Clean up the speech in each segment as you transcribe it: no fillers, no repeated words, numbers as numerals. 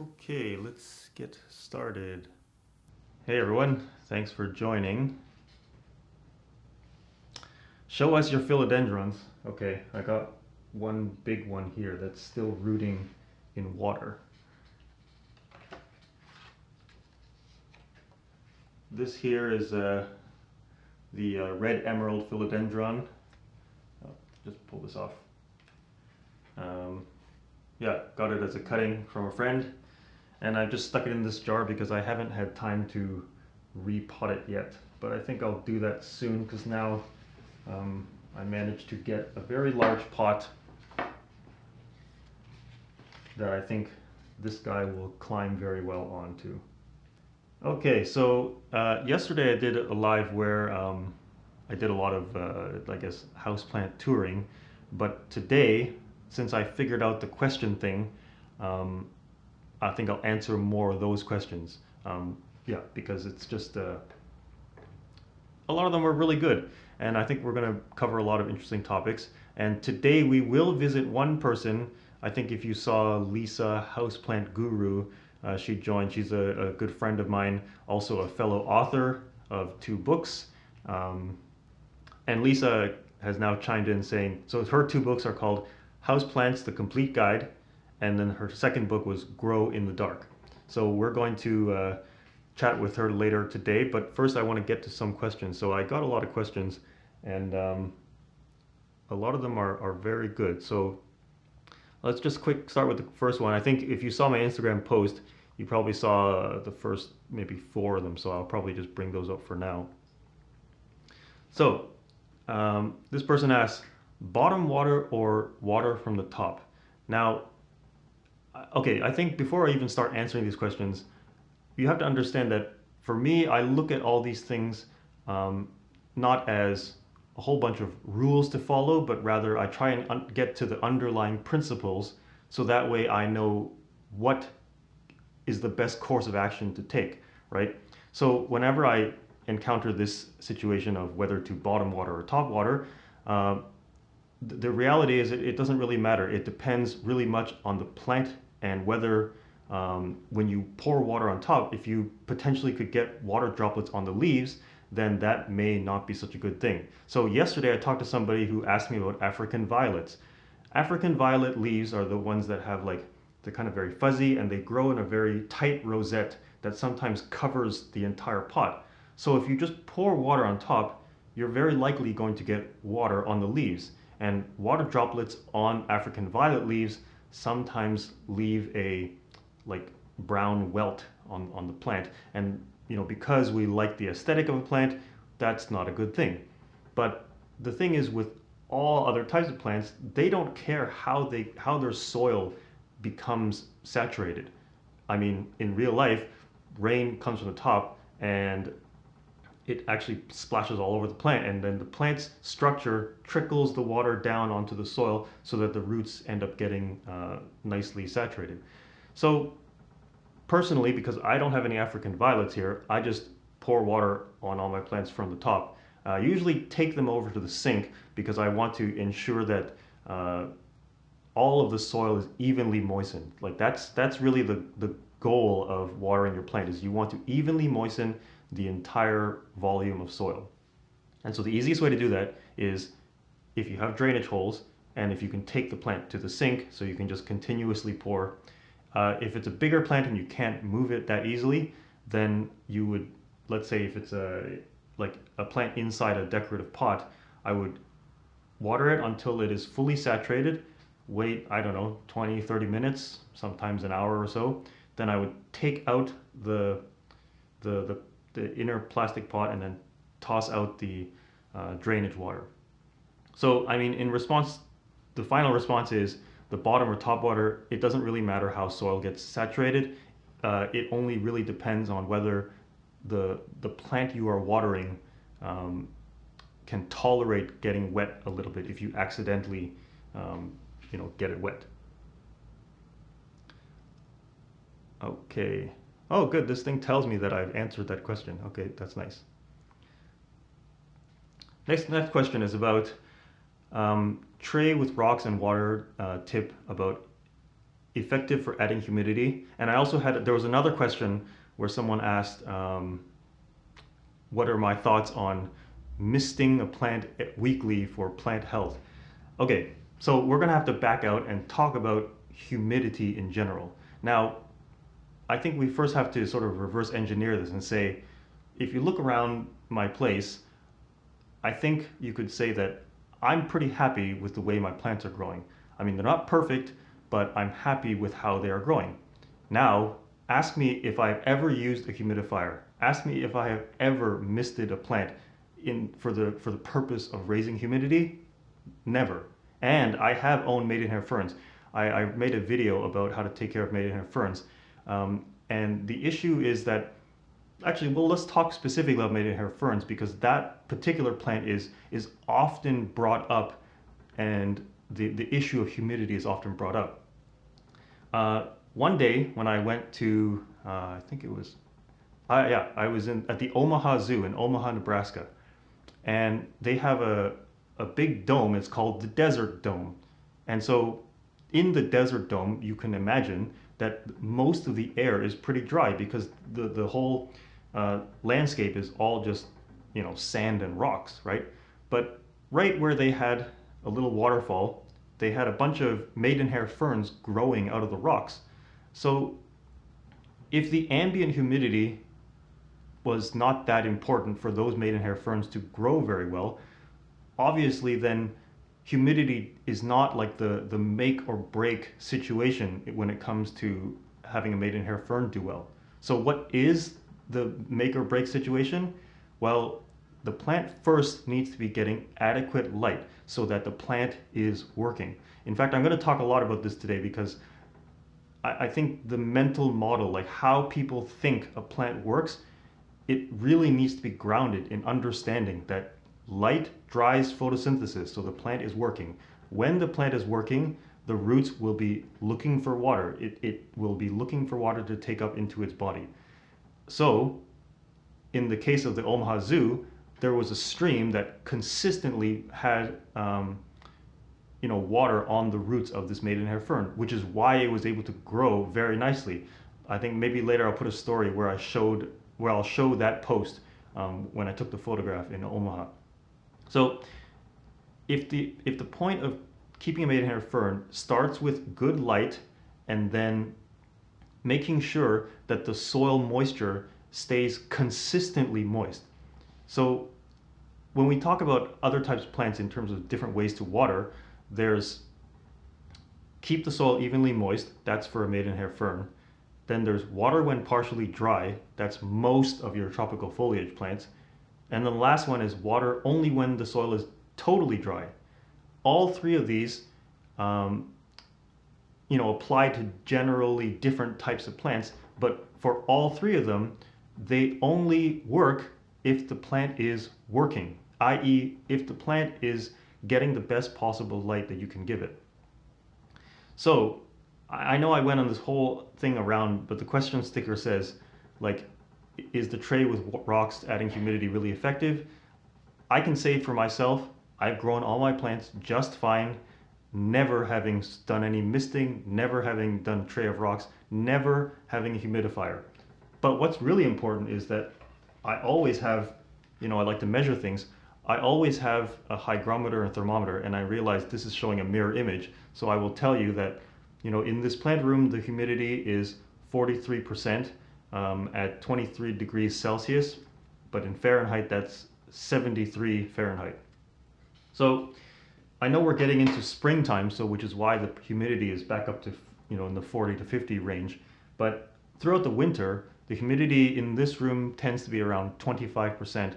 Okay, let's get started. Hey everyone, thanks for joining. Show us your philodendrons. Okay, I got one big one here that's still rooting in water. This here is the red emerald philodendron. I'll just pull this off. Yeah, got it as a cutting from a friend. And I've just stuck it in this jar because I haven't had time to repot it yet. But I think I'll do that soon because now I managed to get a very large pot that I think this guy will climb very well onto. Okay, so yesterday I did a live where I did a lot of, I guess, houseplant touring. But today, since I figured out the question thing, I think I'll answer more of those questions. Yeah, because it's just a lot of them are really good, and I think we're going to cover a lot of interesting topics. And today we will visit one person. I think if you saw Lisa, Houseplant Guru, she joined. She's a good friend of mine, also a fellow author of 2 books. And Lisa has now chimed in saying, so her 2 books are called Houseplants, The Complete Guide, and then her second book was Grow in the Dark. So we're going to chat with her later today, but first I want to get to some questions. So I got a lot of questions, and a lot of them are very good. So let's just start with the first one. I think if you saw my Instagram post, you probably saw the first maybe 4 of them, so I'll probably just bring those up for now. So this person asks, bottom water or water from the top? Now, okay, I think before I even start answering these questions, you have to understand that for me, I look at all these things not as a whole bunch of rules to follow, but rather I try and get to the underlying principles, so that way I know what is the best course of action to take, right? So whenever I encounter this situation of whether to bottom water or top water, the reality is it doesn't really matter. It depends really much on the plant and whether when you pour water on top, if you potentially could get water droplets on the leaves, then that may not be such a good thing. So yesterday I talked to somebody who asked me about African violets. African violet leaves are the ones that have they're kind of very fuzzy, and they grow in a very tight rosette that sometimes covers the entire pot. So if you just pour water on top, you're very likely going to get water on the leaves. And water droplets on African violet leaves sometimes leave a brown welt on the plant. And because we like the aesthetic of a plant, that's not a good thing. But the thing is, with all other types of plants, they don't care how their soil becomes saturated. I mean, in real life, rain comes from the top and it actually splashes all over the plant, and then the plant's structure trickles the water down onto the soil so that the roots end up getting nicely saturated. So personally, because I don't have any African violets here, I just pour water on all my plants from the top. I usually take them over to the sink because I want to ensure that all of the soil is evenly moistened. That's really the goal of watering your plant, is you want to evenly moisten the entire volume of soil. And so the easiest way to do that is if you have drainage holes, and if you can take the plant to the sink so you can just continuously pour. If it's a bigger plant and you can't move it that easily, then you would, let's say if it's a plant inside a decorative pot, I would water it until it is fully saturated, wait, I don't know, 20-30 minutes, sometimes an hour or so. Then I would take out the inner plastic pot and then toss out the drainage water. So I mean, in response, the final response is the bottom or top water. It doesn't really matter how soil gets saturated. It only really depends on whether the plant you are watering can tolerate getting wet a little bit if you accidentally get it wet. Okay. Oh, good. This thing tells me that I've answered that question. Okay, that's nice. Next question is about tray with rocks and water tip about effective for adding humidity. And I also there was another question where someone asked, what are my thoughts on misting a plant weekly for plant health? Okay, so we're gonna have to back out and talk about humidity in general. Now, I think we first have to sort of reverse engineer this and say, if you look around my place, I think you could say that I'm pretty happy with the way my plants are growing. I mean, they're not perfect, but I'm happy with how they are growing. Now, ask me if I've ever used a humidifier. Ask me if I have ever misted a plant for the purpose of raising humidity. Never. And I have owned maidenhair ferns. I made a video about how to take care of maidenhair ferns. And the issue is that, actually, well, let's talk specifically about maidenhair ferns, because that particular plant is often brought up, and the issue of humidity is often brought up. One day when I went to, I think it was, I was at the Omaha Zoo in Omaha, Nebraska, and they have a big dome. It's called the Desert Dome. And so in the Desert Dome, you can imagine that most of the air is pretty dry, because the whole landscape is all just, sand and rocks, right? But right where they had a little waterfall, they had a bunch of maidenhair ferns growing out of the rocks. So if the ambient humidity was not that important for those maidenhair ferns to grow very well, obviously then humidity is not like the make or break situation when it comes to having a maidenhair fern do well. So what is the make or break situation? Well, the plant first needs to be getting adequate light so that the plant is working. In fact, I'm going to talk a lot about this today, because I think the mental model, like how people think a plant works, it really needs to be grounded in understanding that light drives photosynthesis, so the plant is working. When the plant is working, the roots will be looking for water. It will be looking for water to take up into its body. So, in the case of the Omaha Zoo, there was a stream that consistently had water on the roots of this maidenhair fern, which is why it was able to grow very nicely. I think maybe later I'll put a story where I'll show that post when I took the photograph in Omaha. So if the point of keeping a maidenhair fern starts with good light, and then making sure that the soil moisture stays consistently moist. So when we talk about other types of plants in terms of different ways to water, there's keep the soil evenly moist, that's for a maidenhair fern. Then there's water when partially dry, that's most of your tropical foliage plants. And then the last one is water only when the soil is totally dry. All three of these apply to generally different types of plants, but for all three of them, they only work if the plant is working, i.e. if the plant is getting the best possible light that you can give it. So I know I went on this whole thing around, but the question sticker says, like, is the tray with rocks adding humidity really effective? I can say for myself, I've grown all my plants just fine, never having done any misting, never having done a tray of rocks, never having a humidifier. But what's really important is that I always have, I like to measure things. I always have a hygrometer and thermometer, and I realize this is showing a mirror image. So I will tell you that, in this plant room, the humidity is 43% at 23 degrees Celsius, but in Fahrenheit, that's 73 Fahrenheit. So I know we're getting into springtime, which is why the humidity is back up to, in the 40 to 50 range. But throughout the winter, the humidity in this room tends to be around 25%,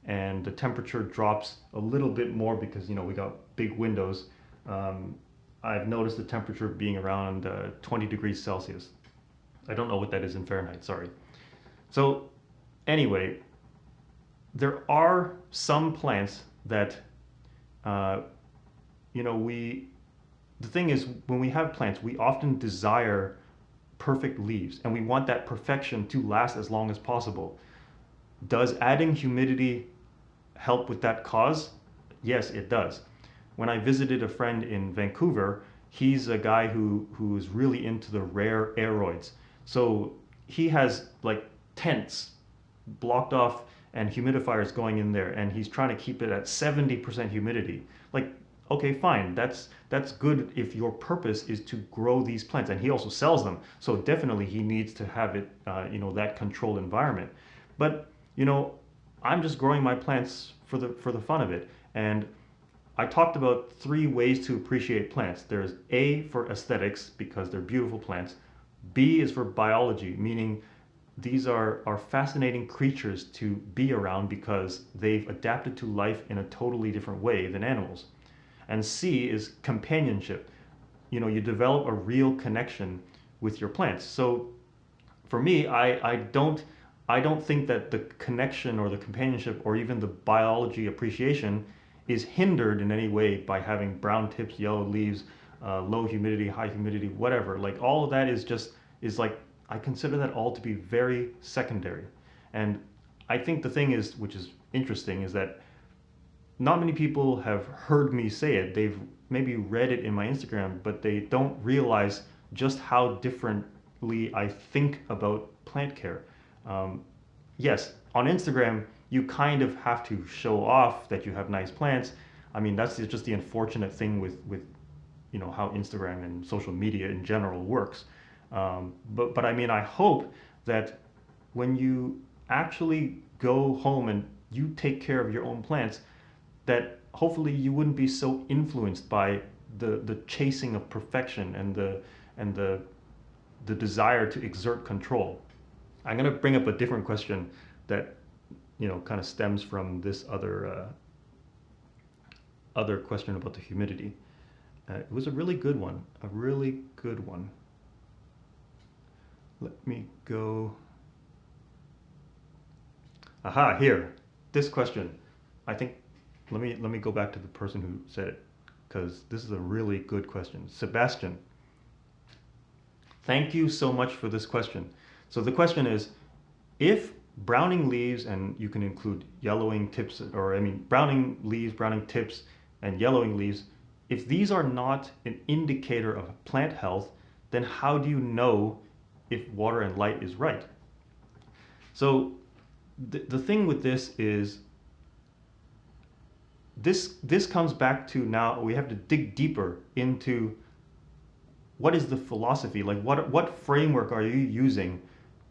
and the temperature drops a little bit more because, we got big windows. I've noticed the temperature being around 20 degrees Celsius. I don't know what that is in Fahrenheit, sorry. So anyway, there are some plants that, the thing is, when we have plants, we often desire perfect leaves, and we want that perfection to last as long as possible. Does adding humidity help with that cause? Yes, it does. When I visited a friend in Vancouver, he's a guy who is really into the rare aeroids. So he has like tents blocked off and humidifiers going in there, and he's trying to keep it at 70% humidity. Like, okay, fine, that's good if your purpose is to grow these plants, and he also sells them. So definitely he needs to have it, that controlled environment. But I'm just growing my plants for the fun of it, and I talked about 3 ways to appreciate plants. There's A for aesthetics because they're beautiful plants. B is for biology, meaning these are fascinating creatures to be around because they've adapted to life in a totally different way than animals. And C is companionship. You develop a real connection with your plants. So for me, I don't think that the connection or the companionship or even the biology appreciation is hindered in any way by having brown tips, yellow leaves, low humidity, high humidity, whatever. Like all of that is like, I consider that all to be very secondary. And I think the thing is, which is interesting, is that not many people have heard me say it. They've maybe read it in my Instagram, but they don't realize just how differently I think about plant care. Yes, on Instagram, you kind of have to show off that you have nice plants. I mean, that's just the unfortunate thing with how Instagram and social media in general works. But I mean, I hope that when you actually go home and you take care of your own plants, that hopefully you wouldn't be so influenced by the chasing of perfection and the desire to exert control. I'm going to bring up a different question that kind of stems from this other question about the humidity. It was a really good one, a really good one. Let me go. Aha, here. This question. I think let me go back to the person who said it, because this is a really good question. Sebastian. Thank you so much for this question. So the question is, if browning leaves, and you can include yellowing tips, browning leaves, browning tips, and yellowing leaves, if these are not an indicator of plant health, then how do you know if water and light is right? So the thing with this is, this comes back to, now we have to dig deeper into what is the philosophy, like what framework are you using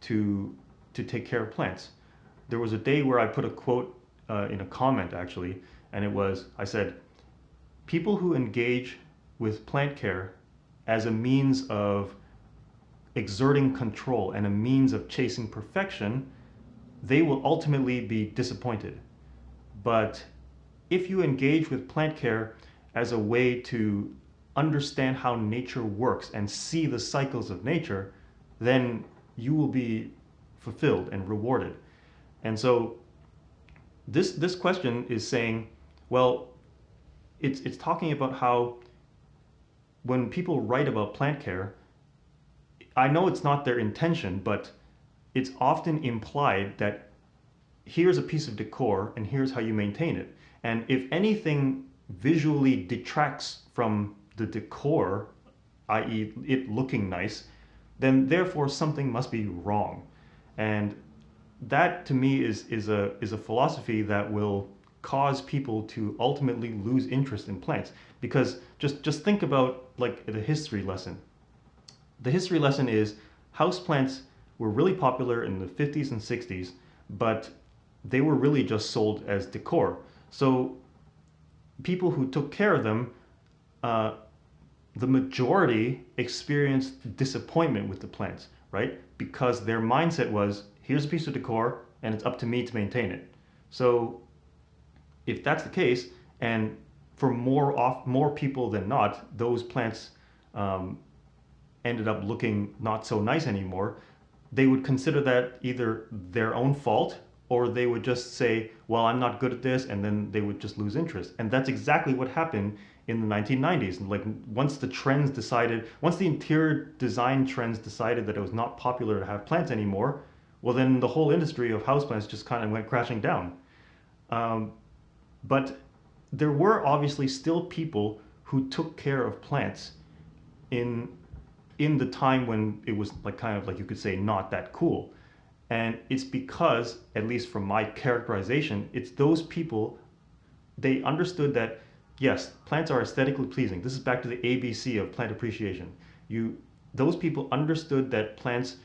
to take care of plants? There was a day where I put a quote in a comment actually, and I said, people who engage with plant care as a means of exerting control and a means of chasing perfection, they will ultimately be disappointed. But if you engage with plant care as a way to understand how nature works and see the cycles of nature, then you will be fulfilled and rewarded. And so this question is saying, well, it's talking about how when people write about plant care, I know it's not their intention, but it's often implied that here's a piece of decor and here's how you maintain it. And if anything visually detracts from the decor, i.e. it looking nice, then therefore something must be wrong. And that to me is a philosophy that will cause people to ultimately lose interest in plants. Because just think about like the history lesson. The history lesson is houseplants were really popular in the 50s and 60s, but they were really just sold as decor. So people who took care of them, the majority experienced disappointment with the plants, right? Because their mindset was, here's a piece of decor and it's up to me to maintain it. So if that's the case, and for more people than not, those plants ended up looking not so nice anymore, they would consider that either their own fault, or they would just say, well, I'm not good at this, and then they would just lose interest. And that's exactly what happened in the 1990s. Like once the interior design trends decided that it was not popular to have plants anymore, well then the whole industry of houseplants just kind of went crashing down. But there were obviously still people who took care of plants in in the time when it was like kind of like you could say not that cool. And it's because, at least from my characterization, it's those people, they understood that yes, plants are aesthetically pleasing. This is back to the ABC of plant appreciation. You Those people understood that plants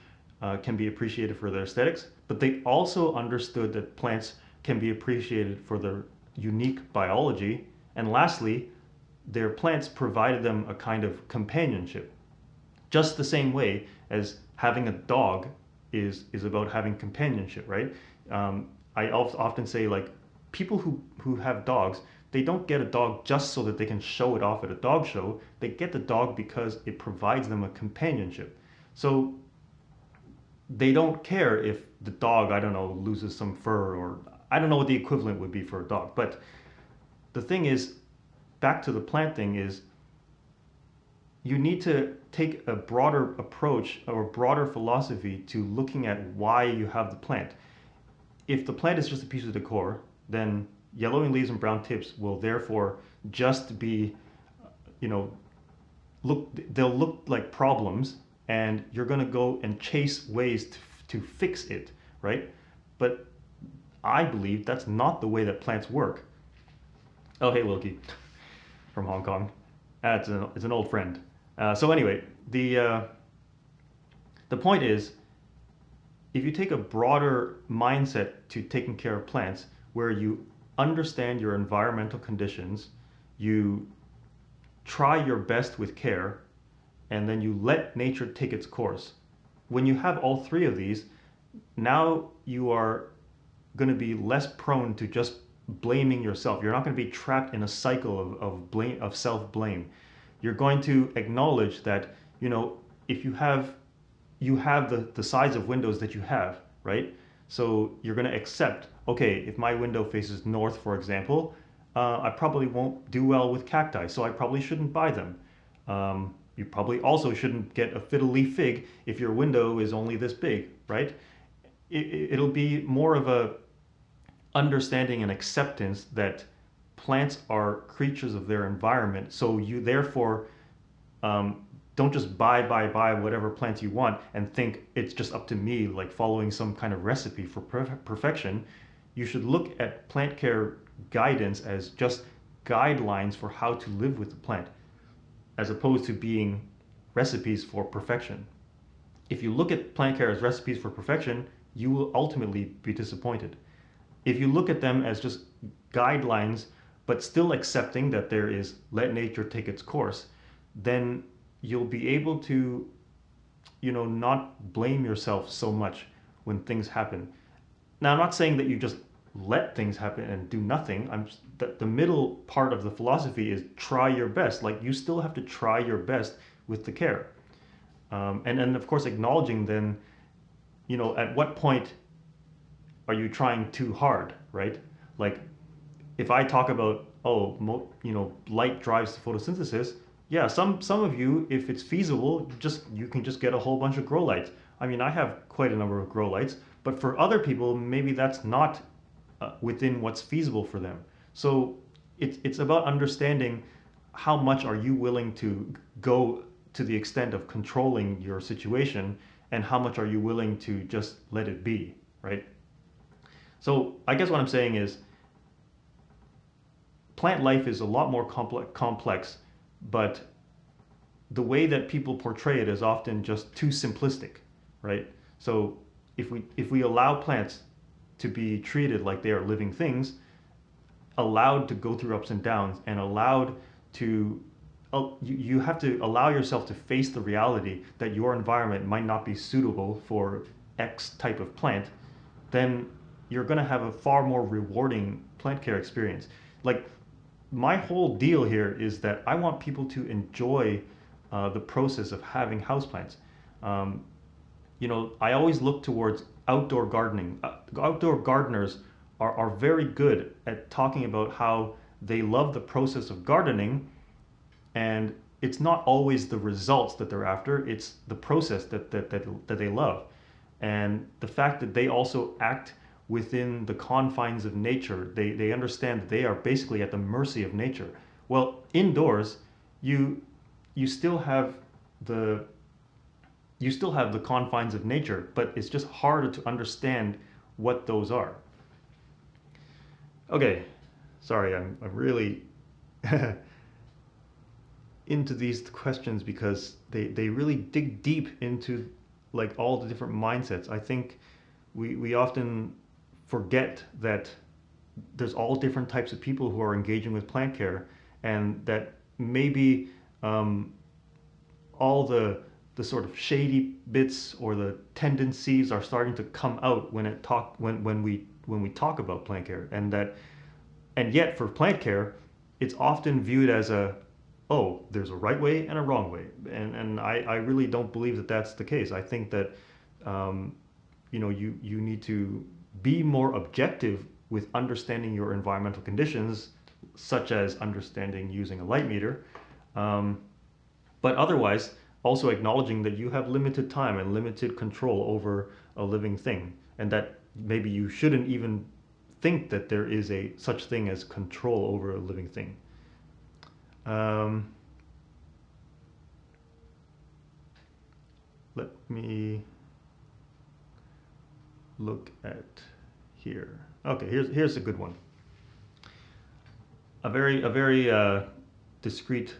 can be appreciated for their aesthetics, but they also understood that plants can be appreciated for their unique biology. And lastly, their plants provided them a kind of companionship. Just the same way as having a dog is about having companionship, right? I often say, like, people who have dogs, they don't get a dog just so that they can show it off at a dog show. They get the dog because it provides them a companionship. So they don't care if the dog, I don't know, loses some fur, or I don't know what the equivalent would be for a dog. But the thing is, back to the plant thing, is you need to take a broader approach or a broader philosophy to looking at why you have the plant. If the plant is just a piece of decor, then yellowing leaves and brown tips will therefore just be, you know, they'll look like problems, and you're going to go and chase ways to fix it, right? But I believe that's not the way that plants work. Oh, hey, Wilkie, from Hong Kong. It's an old friend. So anyway, the point is, if you take a broader mindset to taking care of plants, where you understand your environmental conditions, you try your best with care, and then you let nature take its course. When you have all three of these, now you are going to be less prone to just blaming yourself. You're not going to be trapped in a cycle of self-blame. You're going to acknowledge that, you know, if you have the size of windows that you have, right? So you're going to accept, okay, if my window faces north, for example, I probably won't do well with cacti, so I probably shouldn't buy them. You probably also shouldn't get a fiddle leaf fig if your window is only this big, right? It'll be more of a understanding and acceptance that plants are creatures of their environment. So you therefore don't just buy whatever plants you want and think it's just up to me, like following some kind of recipe for perfection. You should look at plant care guidance as just guidelines for how to live with the plant, as opposed to being recipes for perfection. If you look at plant care as recipes for perfection, you will ultimately be disappointed. If you look at them as just guidelines, but still accepting that there is let nature take its course, then you'll be able to, you know, not blame yourself so much when things happen. Now, I'm not saying that you just let things happen and do nothing. The middle part of the philosophy is try your best. Like, you still have to try your best with the care. And of course, acknowledging then, you know, at what point are you trying too hard, right? Like, if I talk about, light drives photosynthesis, yeah, some of you, if it's feasible, you can just get a whole bunch of grow lights. I mean, I have quite a number of grow lights, but for other people, maybe that's not within what's feasible for them. So it's about understanding how much are you willing to go to the extent of controlling your situation, and how much are you willing to just let it be, right? So I guess what I'm saying is, plant life is a lot more complex, but the way that people portray it is often just too simplistic, right? So if we allow plants to be treated like they are living things, allowed to go through ups and downs, and allowed to, you have to allow yourself to face the reality that your environment might not be suitable for X type of plant, then you're going to have a far more rewarding plant care experience. Like, my whole deal here is that I want people to enjoy the process of having houseplants. I always look towards outdoor gardening. Outdoor gardeners are very good at talking about how they love the process of gardening, and it's not always the results that they're after, it's the process that they love. And the fact that they also act within the confines of nature, they understand that they are basically at the mercy of nature. Well, indoors, you still have the you still have the confines of nature, but it's just harder to understand what those are. Okay, sorry, I'm really into these questions because they really dig deep into like all the different mindsets. I think we often forget that there's all different types of people who are engaging with plant care, and that maybe all the sort of shady bits or the tendencies are starting to come out when we talk about plant care, and yet for plant care, it's often viewed as there's a right way and a wrong way, and I really don't believe that that's the case. I think that you need to be more objective with understanding your environmental conditions, such as understanding using a light meter, but otherwise also acknowledging that you have limited time and limited control over a living thing, and that maybe you shouldn't even think that there is a such thing as control over a living thing. Let me look at here. Okay, here's a good one. A very discreet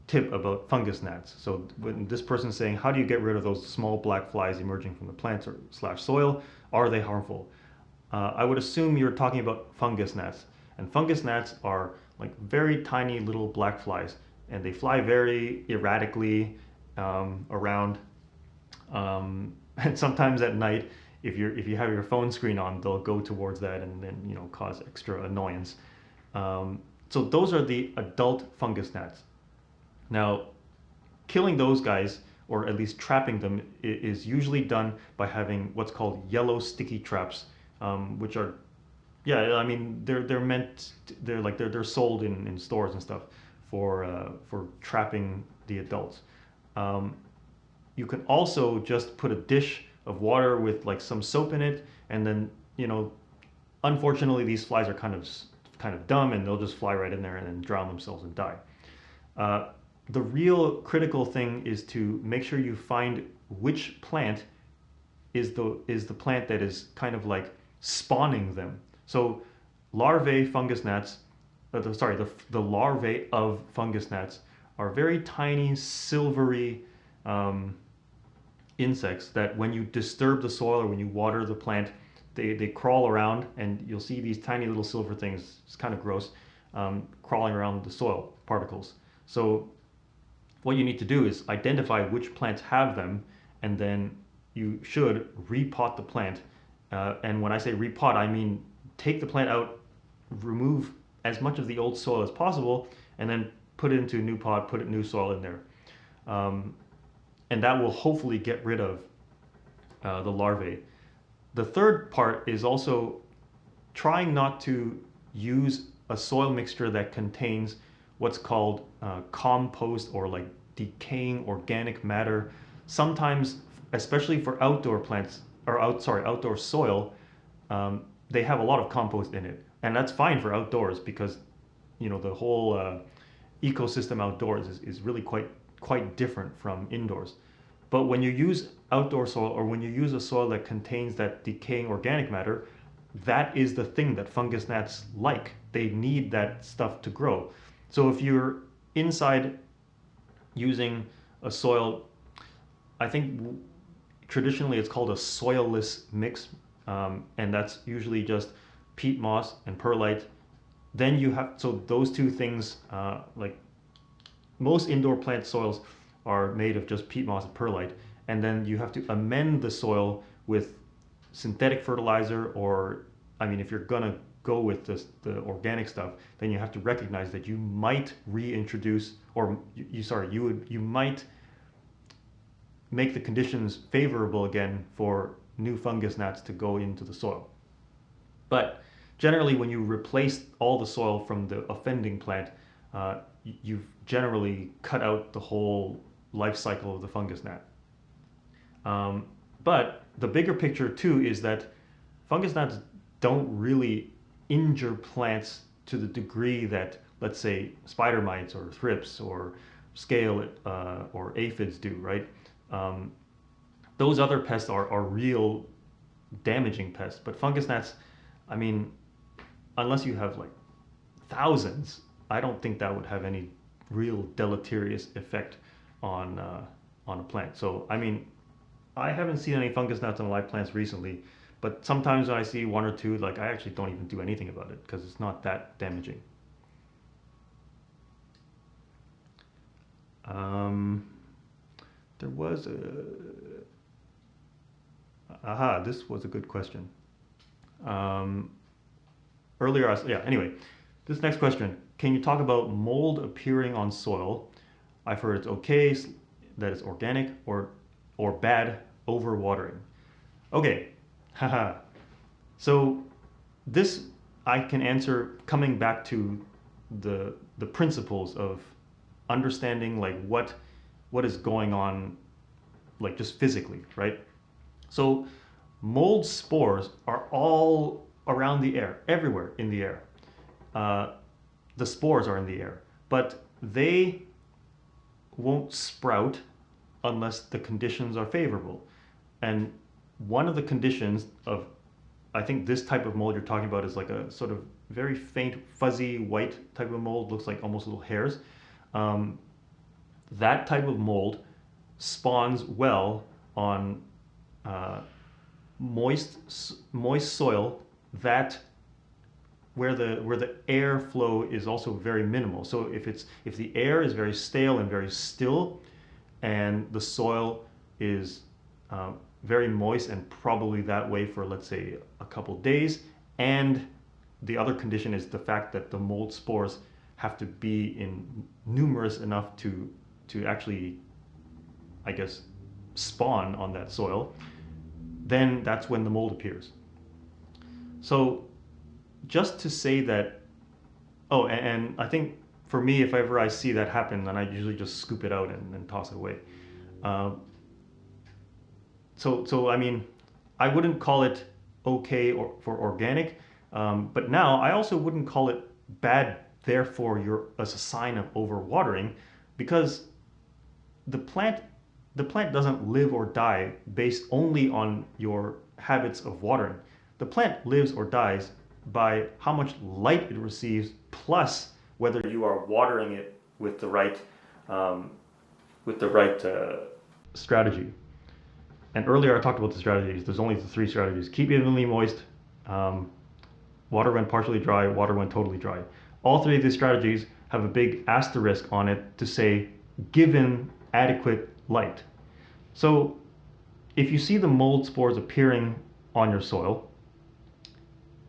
tip about fungus gnats. So when this person's saying, how do you get rid of those small black flies emerging from the plants or / soil? Are they harmful? I would assume you're talking about fungus gnats. And fungus gnats are like very tiny little black flies, and they fly very erratically around. And sometimes at night, if you have your phone screen on, they'll go towards that and then cause extra annoyance. So those are the adult fungus gnats. Now, killing those guys, or at least trapping them, is usually done by having what's called yellow sticky traps, which are, yeah, I mean they're sold in stores and stuff for trapping the adults. You can also just put a dish of water with like some soap in it, and then unfortunately these flies are kind of dumb, and they'll just fly right in there and then drown themselves and die. The real critical thing is to make sure you find which plant is the plant that is kind of like spawning them. So larvae fungus gnats, the larvae of fungus gnats are very tiny, silvery insects that when you disturb the soil or when you water the plant, they crawl around, and you'll see these tiny little silver things, it's kind of gross, crawling around the soil particles. So what you need to do is identify which plants have them, and then you should repot the plant. And when I say repot, I mean take the plant out, remove as much of the old soil as possible, and then put it into a new pot, put new soil in there. And that will hopefully get rid of the larvae. The third part is also trying not to use a soil mixture that contains what's called compost, or like decaying organic matter. Sometimes, especially for outdoor plants, or outdoor soil, they have a lot of compost in it, and that's fine for outdoors because the whole ecosystem outdoors is really quite different from indoors. But when you use outdoor soil, or when you use a soil that contains that decaying organic matter, that is the thing that fungus gnats like. They need that stuff to grow. So if you're inside using a soil, I think traditionally it's called a soilless mix, and that's usually just peat moss and perlite. Then you have, so those two things, like most indoor plant soils are made of just peat moss and perlite, and then you have to amend the soil with synthetic fertilizer, or I mean, if you're gonna go with the organic stuff, then you have to recognize that you might reintroduce, or you might make the conditions favorable again for new fungus gnats to go into the soil. But generally, when you replace all the soil from the offending plant, you've generally cut out the whole life cycle of the fungus gnat. But the bigger picture too is that fungus gnats don't really injure plants to the degree that, let's say, spider mites or thrips or scale or aphids do, right? Those other pests are real damaging pests, but fungus gnats, I mean, unless you have like thousands, I don't think that would have any real deleterious effect on a plant. So I mean, I haven't seen any fungus gnats on live plants recently, but sometimes when I see one or two, like I actually don't even do anything about it because it's not that damaging. There was this was a good question. Earlier, anyway, this next question. Can you talk about mold appearing on soil? I've heard it's okay, that it's organic, or bad overwatering. Okay, haha. So this I can answer coming back to the principles of understanding like what is going on, like just physically, right? So mold spores are all around the air, everywhere in the air. The spores are in the air, but they won't sprout unless the conditions are favorable. And one of the conditions of, I think this type of mold you're talking about is like a sort of very faint, fuzzy white type of mold, looks like almost little hairs. That type of mold spawns well on moist soil that where the airflow is also very minimal. So if the air is very stale and very still, and the soil is very moist and probably that way for, let's say, a couple days, and the other condition is the fact that the mold spores have to be in numerous enough to actually, I guess, spawn on that soil, then that's when the mold appears. So just to say that, and I think for me, if ever I see that happen, then I usually just scoop it out and toss it away. So I mean, I wouldn't call it okay for organic, but now I also wouldn't call it bad, therefore as a sign of overwatering, because the plant doesn't live or die based only on your habits of watering. The plant lives or dies by how much light it receives, plus whether you are watering it with the right strategy. And earlier I talked about the strategies. There's only the 3 strategies: keep evenly moist, water when partially dry, water when totally dry. All 3 of these strategies have a big asterisk on it to say given adequate light. So if you see the mold spores appearing on your soil,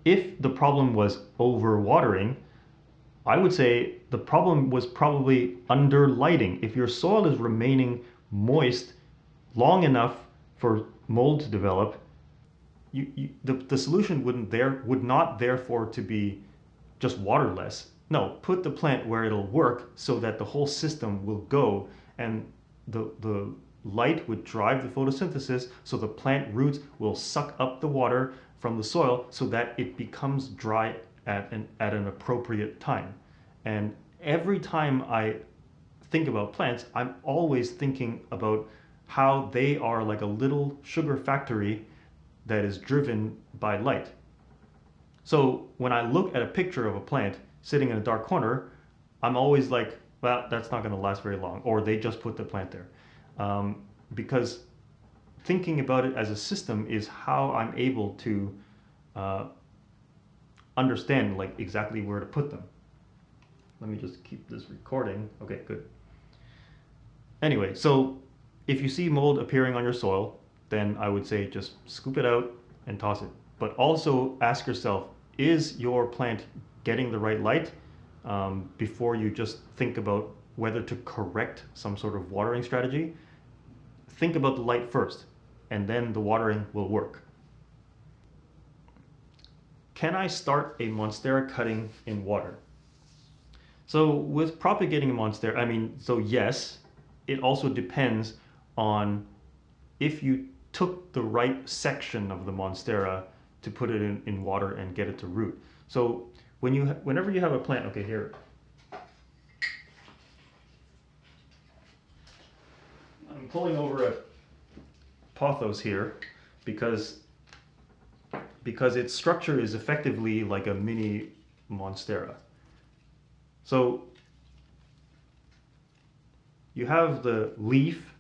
if the problem was overwatering, I would say the problem was probably under lighting. If your soil is remaining moist long enough for mold to develop, the solution would not therefore to be just water less. No, put the plant where it'll work so that the whole system will go, and the light would drive the photosynthesis, so the plant roots will suck up the water from the soil so that it becomes dry at an appropriate time. And every time I think about plants, I'm always thinking about how they are like a little sugar factory that is driven by light. So when I look at a picture of a plant sitting in a dark corner, I'm always like, well, that's not going to last very long, or they just put the plant there. Because thinking about it as a system is how I'm able to understand like exactly where to put them. Let me just keep this recording. Okay, good. Anyway, so if you see mold appearing on your soil, then I would say just scoop it out and toss it. But also ask yourself, is your plant getting the right light before you just think about whether to correct some sort of watering strategy? Think about the light first, and then the watering will work. Can I start a Monstera cutting in water? So with propagating a Monstera, so yes, it also depends on if you took the right section of the Monstera to put it in water and get it to root. So whenever you have a plant, okay, here. pulling over a pothos here because its structure is effectively like a mini Monstera. So you have the leaf,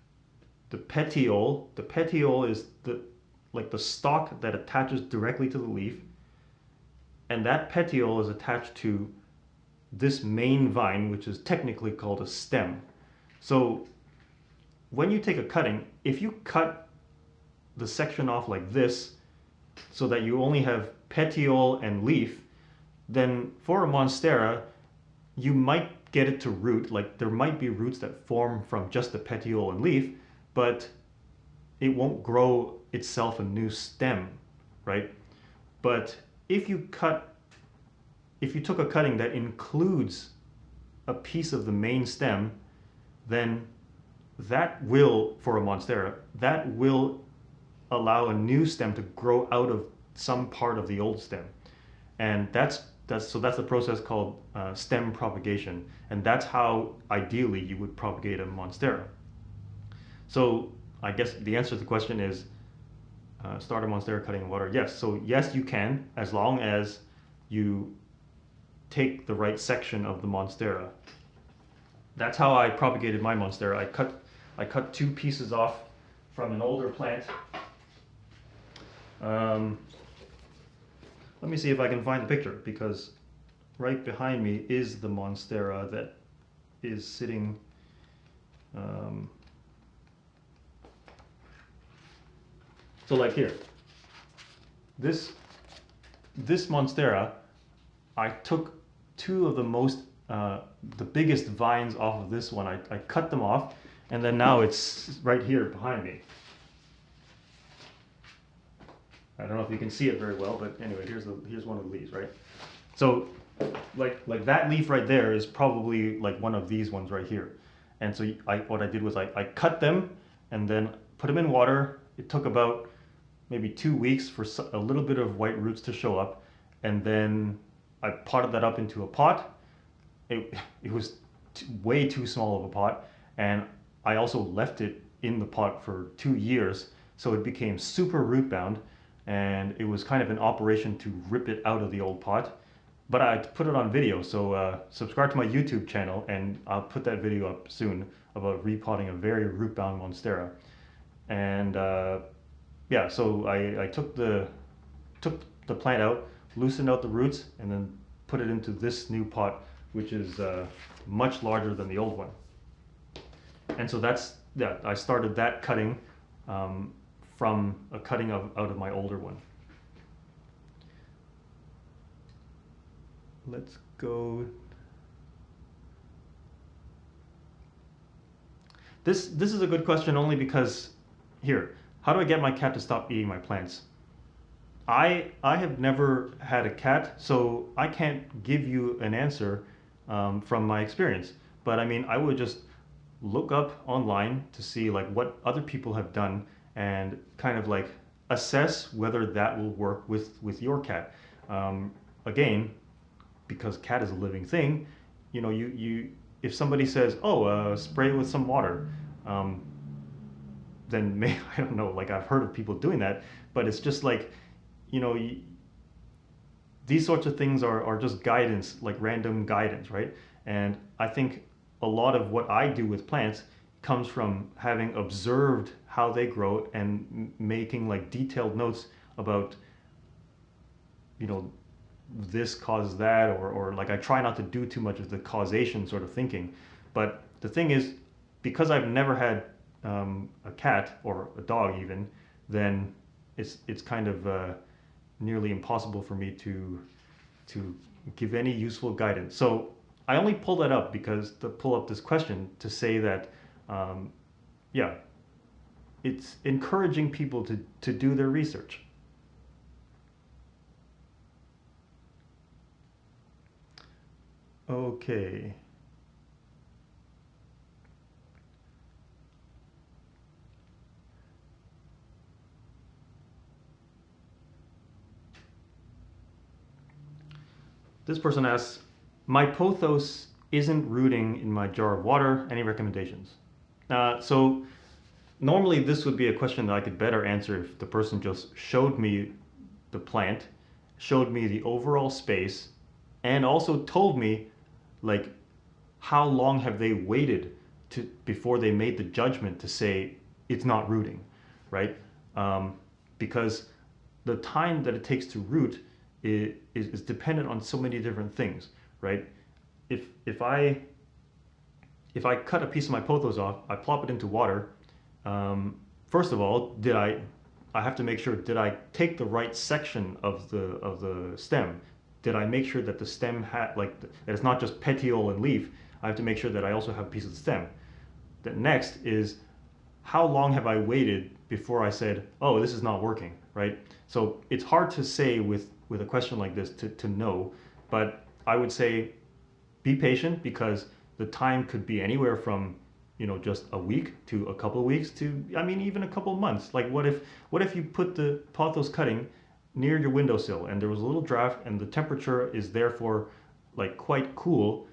the petiole. The petiole is the stalk that attaches directly to the leaf, and that petiole is attached to this main vine, which is technically called a stem. So when you take a cutting, if you cut the section off like this so that you only have petiole and leaf, then for a Monstera, you might get it to root. Like there might be roots that form from just the petiole and leaf, but it won't grow itself a new stem, right? But if you took a cutting that includes a piece of the main stem, then that will, for a Monstera, that will allow a new stem to grow out of some part of the old stem. And that's the process called stem propagation. And that's how ideally you would propagate a Monstera. So I guess the answer to the question is start a Monstera cutting in water. Yes, so yes you can, as long as you take the right section of the Monstera. That's how I propagated my Monstera. I cut two pieces off from an older plant. Let me see if I can find the picture, because right behind me is the Monstera that is sitting so like here, this Monstera, I took two of the biggest vines off of this one. I cut them off, and then now it's right here behind me. I don't know if you can see it very well, but anyway, here's one of the leaves, right? So like that leaf right there is probably like one of these ones right here. And so what I did was I cut them and then put them in water. It took about maybe 2 weeks for a little bit of white roots to show up, and then I potted that up into a pot. It was way too small of a pot, and I also left it in the pot for 2 years, so it became super root bound, and it was kind of an operation to rip it out of the old pot. But I put it on video, so subscribe to my YouTube channel, and I'll put that video up soon about repotting a very root bound Monstera. And yeah, so I took the plant out, loosened out the roots, and then put it into this new pot, which is much larger than the old one. And so I started that cutting from a cutting out of my older one. Let's go. This is a good question only because, here, how do I get my cat to stop eating my plants? I have never had a cat, so I can't give you an answer from my experience. But I mean, I would just look up online to see like what other people have done and kind of like assess whether that will work with your cat. Again, because cat is a living thing, you know, if somebody says, oh, spray with some water, then I don't know, like I've heard of people doing that, but it's just like, you know, these sorts of things are just guidance, like random guidance, right? And I think a lot of what I do with plants comes from having observed how they grow and making like detailed notes about, you know, this causes that, or like I try not to do too much of the causation sort of thinking. But the thing is, because I've never had a cat or a dog even, then it's kind of nearly impossible for me to give any useful guidance. So I only pull that up because to pull up this question to say that yeah, it's encouraging people to do their research. Okay. This person asks, my pothos isn't rooting in my jar of water. Any recommendations? So normally this would be a question that I could better answer if the person just showed me the plant, showed me the overall space, and also told me like how long have they waited to before they made the judgment to say it's not rooting, right? Because the time that it takes to root is dependent on so many different things, right? If I cut a piece of my pothos off, I plop it into water. First of all, I have to make sure, did I take the right section of the stem? Did I make sure that the stem had that it's not just petiole and leaf? I have to make sure that I also have a piece of the stem. The next is, how long have I waited before I said, oh, this is not working, right? So it's hard to say with a question like this to know, but I would say be patient, because the time could be anywhere from just a week to a couple of weeks to, I mean, even a couple of months. Like what if you put the pothos cutting near your windowsill and there was a little draft and the temperature is therefore like quite cool?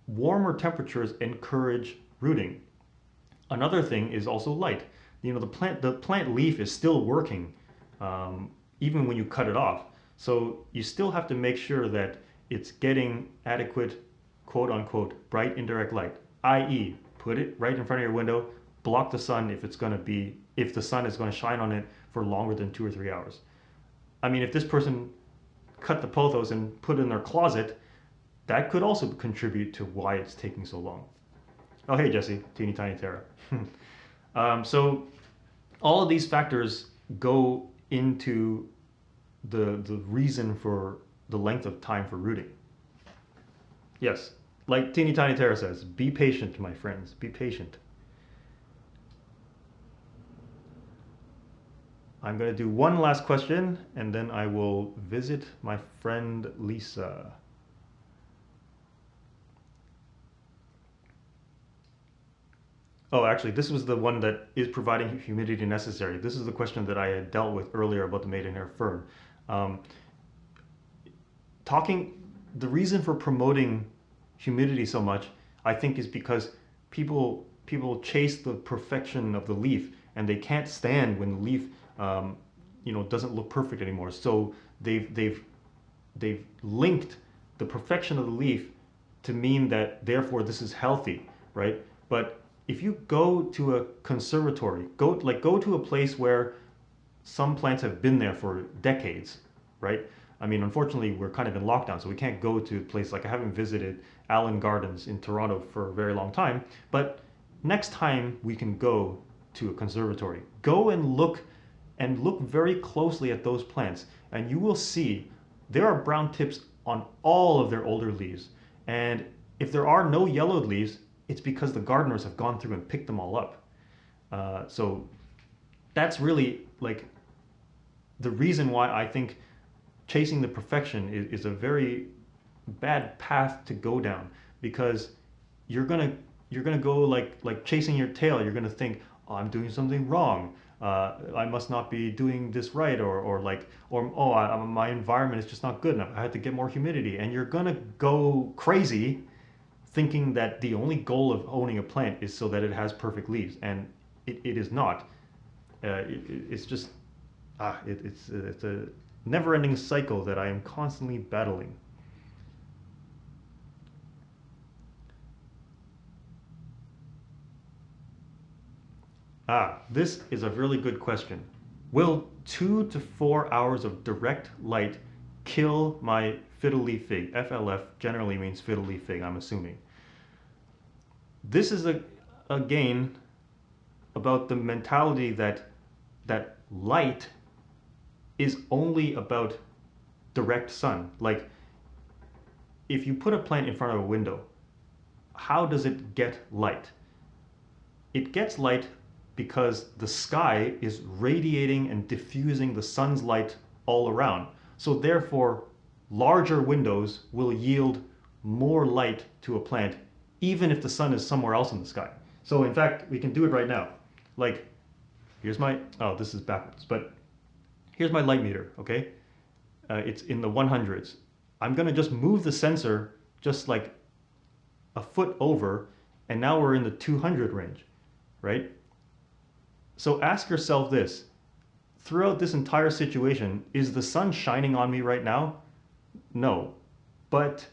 Warmer temperatures encourage rooting. Another thing is also light. The plant leaf is still working even when you cut it off. So you still have to make sure that it's getting adequate, quote unquote, bright indirect light, i.e. put it right in front of your window, block the sun if the sun is going to shine on it for longer than 2 or 3 hours. I mean, if this person cut the pothos and put it in their closet, that could also contribute to why it's taking so long. Oh, hey, Jesse, teeny tiny Tara. So all of these factors go into the reason for the length of time for rooting. Yes, like teeny tiny Tara says, be patient, my friends, be patient. I'm going to do one last question, and then I will visit my friend Lisa. Oh, actually, this was the one that is providing humidity necessary. This is the question that I had dealt with earlier about the maidenhair fern. The reason for promoting humidity so much, I think, is because people chase the perfection of the leaf, and they can't stand when the leaf, doesn't look perfect anymore. So they've linked the perfection of the leaf to mean that therefore this is healthy, right? But if you go to a conservatory, go to a place where some plants have been there for decades, right? I mean, unfortunately, we're kind of in lockdown, so we can't go to a place like, I haven't visited Allen Gardens in Toronto for a very long time, but next time we can go to a conservatory, go and look very closely at those plants, and you will see there are brown tips on all of their older leaves. And if there are no yellowed leaves, it's because the gardeners have gone through and picked them all up. So that's really like the reason why I think chasing the perfection is a very bad path to go down, because you're gonna go like chasing your tail. You're gonna think, oh, I'm doing something wrong. I must not be doing this right, or my environment is just not good enough. I have to get more humidity, and you're gonna go crazy thinking that the only goal of owning a plant is so that it has perfect leaves, and it is not. It's just it's a never-ending cycle that I am constantly battling. This is a really good question. Will 2 to 4 hours of direct light kill my fiddle leaf fig? FLF generally means fiddle leaf fig, I'm assuming. This is again about the mentality that light is only about direct sun. Like, if you put a plant in front of a window, how does it get light? It gets light because the sky is radiating and diffusing the sun's light all around. So therefore, larger windows will yield more light to a plant, even if the sun is somewhere else in the sky. So in fact, we can do it right now. Like, here's my, oh, this is backwards, but here's my light meter, okay? It's in the 100s. I'm gonna just move the sensor just like a foot over, and now we're in the 200 range, right? So ask yourself this, throughout this entire situation, is the sun shining on me right now? No. But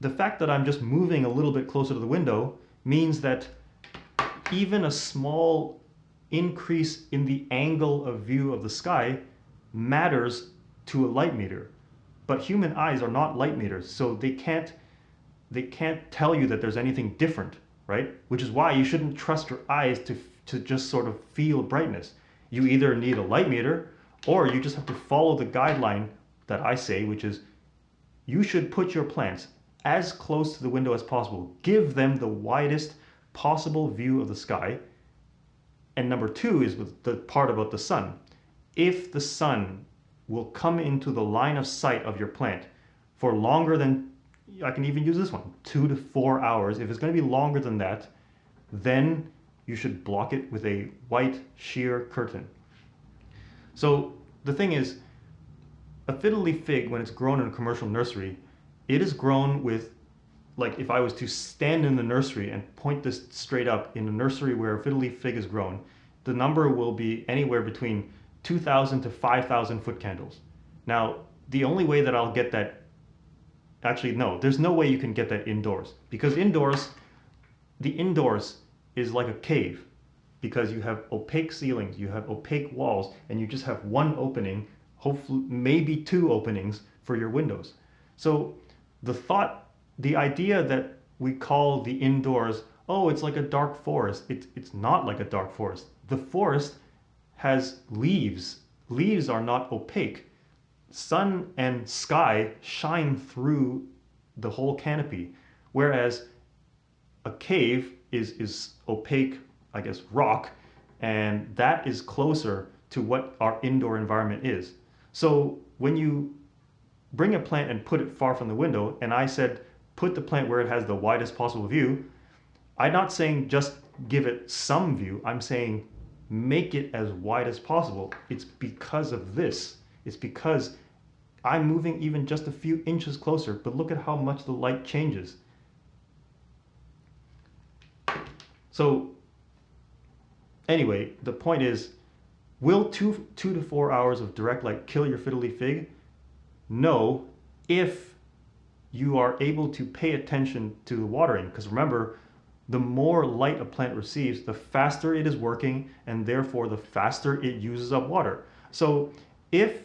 the fact that I'm just moving a little bit closer to the window means that even a small increase in the angle of view of the sky matters to a light meter. But human eyes are not light meters, so they can't tell you that there's anything different, right? Which is why you shouldn't trust your eyes to just sort of feel brightness. You either need a light meter, or you just have to follow the guideline that I say, which is you should put your plants as close to the window as possible. Give them the widest possible view of the sky. And number two is with the part about the sun. If the sun will come into the line of sight of your plant for longer than, I can even use this one, 2 to 4 hours. If it's going to be longer than that, then you should block it with a white sheer curtain. So the thing is, a fiddle leaf fig, when it's grown in a commercial nursery, it is grown with, like if I was to stand in the nursery and point this straight up in a nursery where a fiddle leaf fig is grown, the number will be anywhere between 2,000 to 5,000 foot candles. Now, the only way that I'll get that, actually no, there's no way you can get that indoors, because the indoors is like a cave, because you have opaque ceilings, you have opaque walls, and you just have one opening, hopefully maybe two openings for your windows. So the idea that we call the indoors, oh, it's like a dark forest. It's not like a dark forest. The forest has leaves. Leaves are not opaque. Sun and sky shine through the whole canopy, whereas a cave is opaque, I guess, rock, and that is closer to what our indoor environment is. So when you bring a plant and put it far from the window, and I said put the plant where it has the widest possible view, I'm not saying just give it some view, I'm saying make it as wide as possible. It's because of this. It's because I'm moving even just a few inches closer, but look at how much the light changes. So anyway, the point is, will 2 to 4 hours of direct light kill your fiddle leaf fig? No, if you are able to pay attention to the watering, because remember, the more light a plant receives, the faster it is working, and therefore the faster it uses up water. So if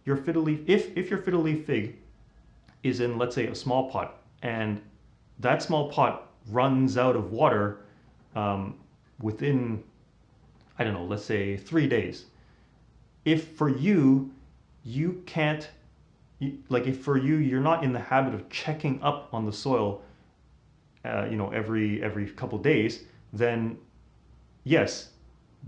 your fiddle leaf, if your fiddle leaf fig is in, let's say, a small pot, and that small pot runs out of water within, I don't know, let's say 3 days. If for you, you can't, like if for you, you're not in the habit of checking up on the soil, every couple days, then yes,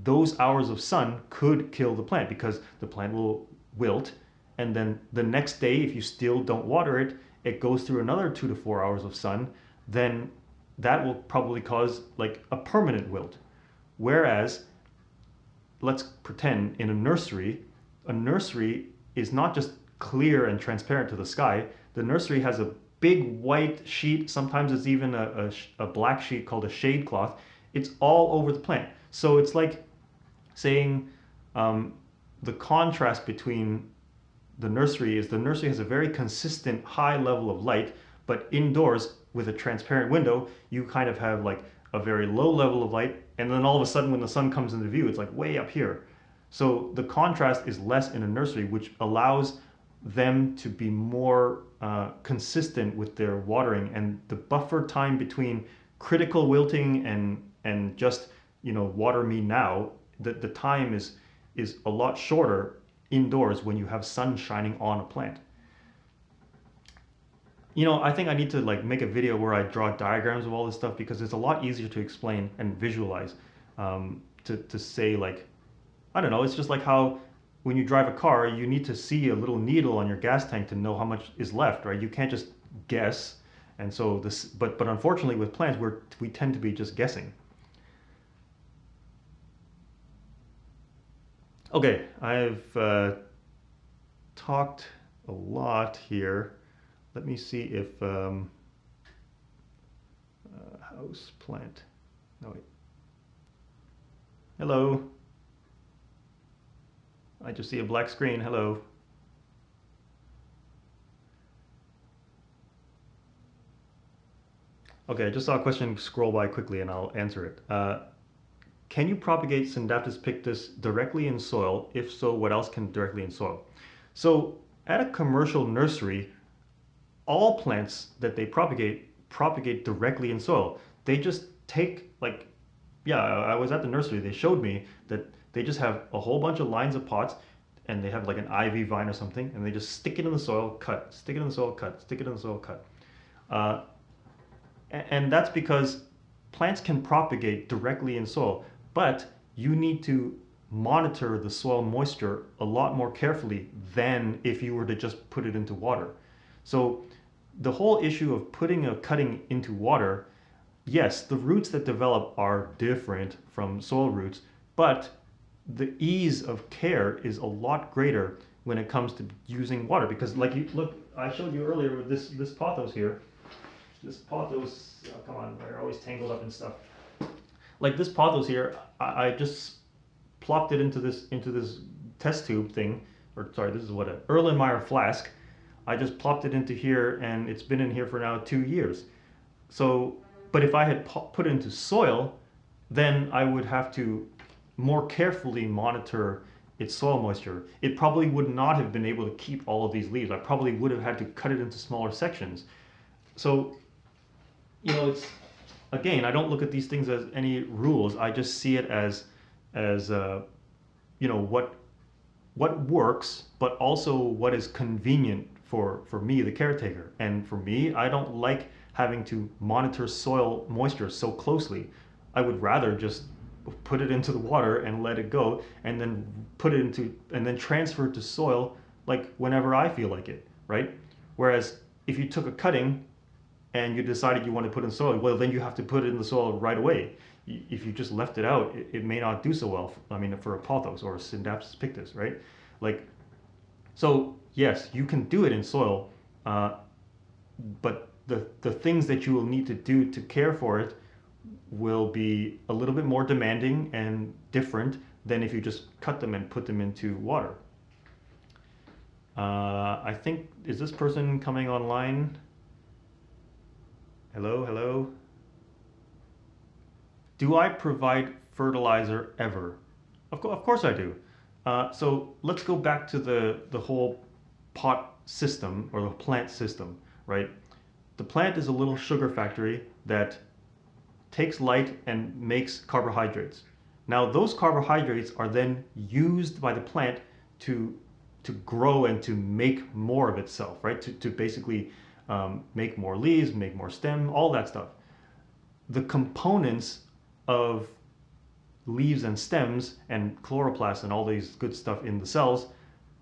those hours of sun could kill the plant, because the plant will wilt, and then the next day, if you still don't water it, it goes through another 2 to 4 hours of sun, then that will probably cause like a permanent wilt. Whereas, let's pretend in a nursery is not just clear and transparent to the sky. The nursery has a big white sheet, sometimes it's even a black sheet called a shade cloth. It's all over the plant. So it's like saying the contrast between the nursery has a very consistent high level of light, but indoors with a transparent window, you kind of have like a very low level of light, and then all of a sudden when the sun comes into view, it's like way up here. So the contrast is less in a nursery, which allows them to be more consistent with their watering, and the buffer time between critical wilting and just, water me now, the time is a lot shorter indoors when you have sun shining on a plant. I think I need to like make a video where I draw diagrams of all this stuff, because it's a lot easier to explain and visualize, to say, like, I don't know, it's just like how when you drive a car, you need to see a little needle on your gas tank to know how much is left, right? You can't just guess. And so but unfortunately with plants, we tend to be just guessing. Okay, I've talked a lot here. Let me see if house plant. No, wait. Hello. I just see a black screen. Hello. Okay, I just saw a question scroll by quickly and I'll answer it. Can you propagate Scindapsus pictus directly in soil? If so, what else can directly in soil? So at a commercial nursery, all plants that they propagate directly in soil. They just take like, yeah, I was at the nursery. They showed me that they just have a whole bunch of lines of pots, and they have like an ivy vine or something, and they just stick it in the soil, cut, stick it in the soil, cut, stick it in the soil, cut. Uh, and that's because plants can propagate directly in soil, but you need to monitor the soil moisture a lot more carefully than if you were to just put it into water. So the whole issue of putting a cutting into water, yes, the roots that develop are different from soil roots, but the ease of care is a lot greater when it comes to using water, because like you look, I showed you earlier with this pothos here. This pothos, oh, come on, they're always tangled up in stuff. Like this pothos here, I just plopped it into this test tube thing, or sorry, this is what, an Erlenmeyer flask. I just plopped it into here, and it's been in here for now 2 years. So, but if I had put it into soil, then I would have to more carefully monitor its soil moisture. It probably would not have been able to keep all of these leaves. I probably would have had to cut it into smaller sections. So, you know, it's, again, I don't look at these things as any rules. I just see it as you know, what works, but also what is convenient for me, the caretaker. And for me, I don't like having to monitor soil moisture so closely. I would rather just put it into the water and let it go, and then put it into, and then transfer it to soil like whenever I feel like it, right? Whereas if you took a cutting and you decided you want to put in soil, well, then you have to put it in the soil right away. If you just left it out, it may not do so well. I mean, for a pothos or a Scindapsus pictus, right? Like, so yes, you can do it in soil, but the things that you will need to do to care for it will be a little bit more demanding and different than if you just cut them and put them into water. I think, is this person coming online? Hello, hello. Do I provide fertilizer ever? Of course I do. So let's go back to the whole pot system, or the plant system, right? The plant is a little sugar factory that takes light and makes carbohydrates. Now those carbohydrates are then used by the plant to grow and to make more of itself, right? To basically make more leaves, make more stem, all that stuff. The components of leaves and stems and chloroplasts and all these good stuff in the cells,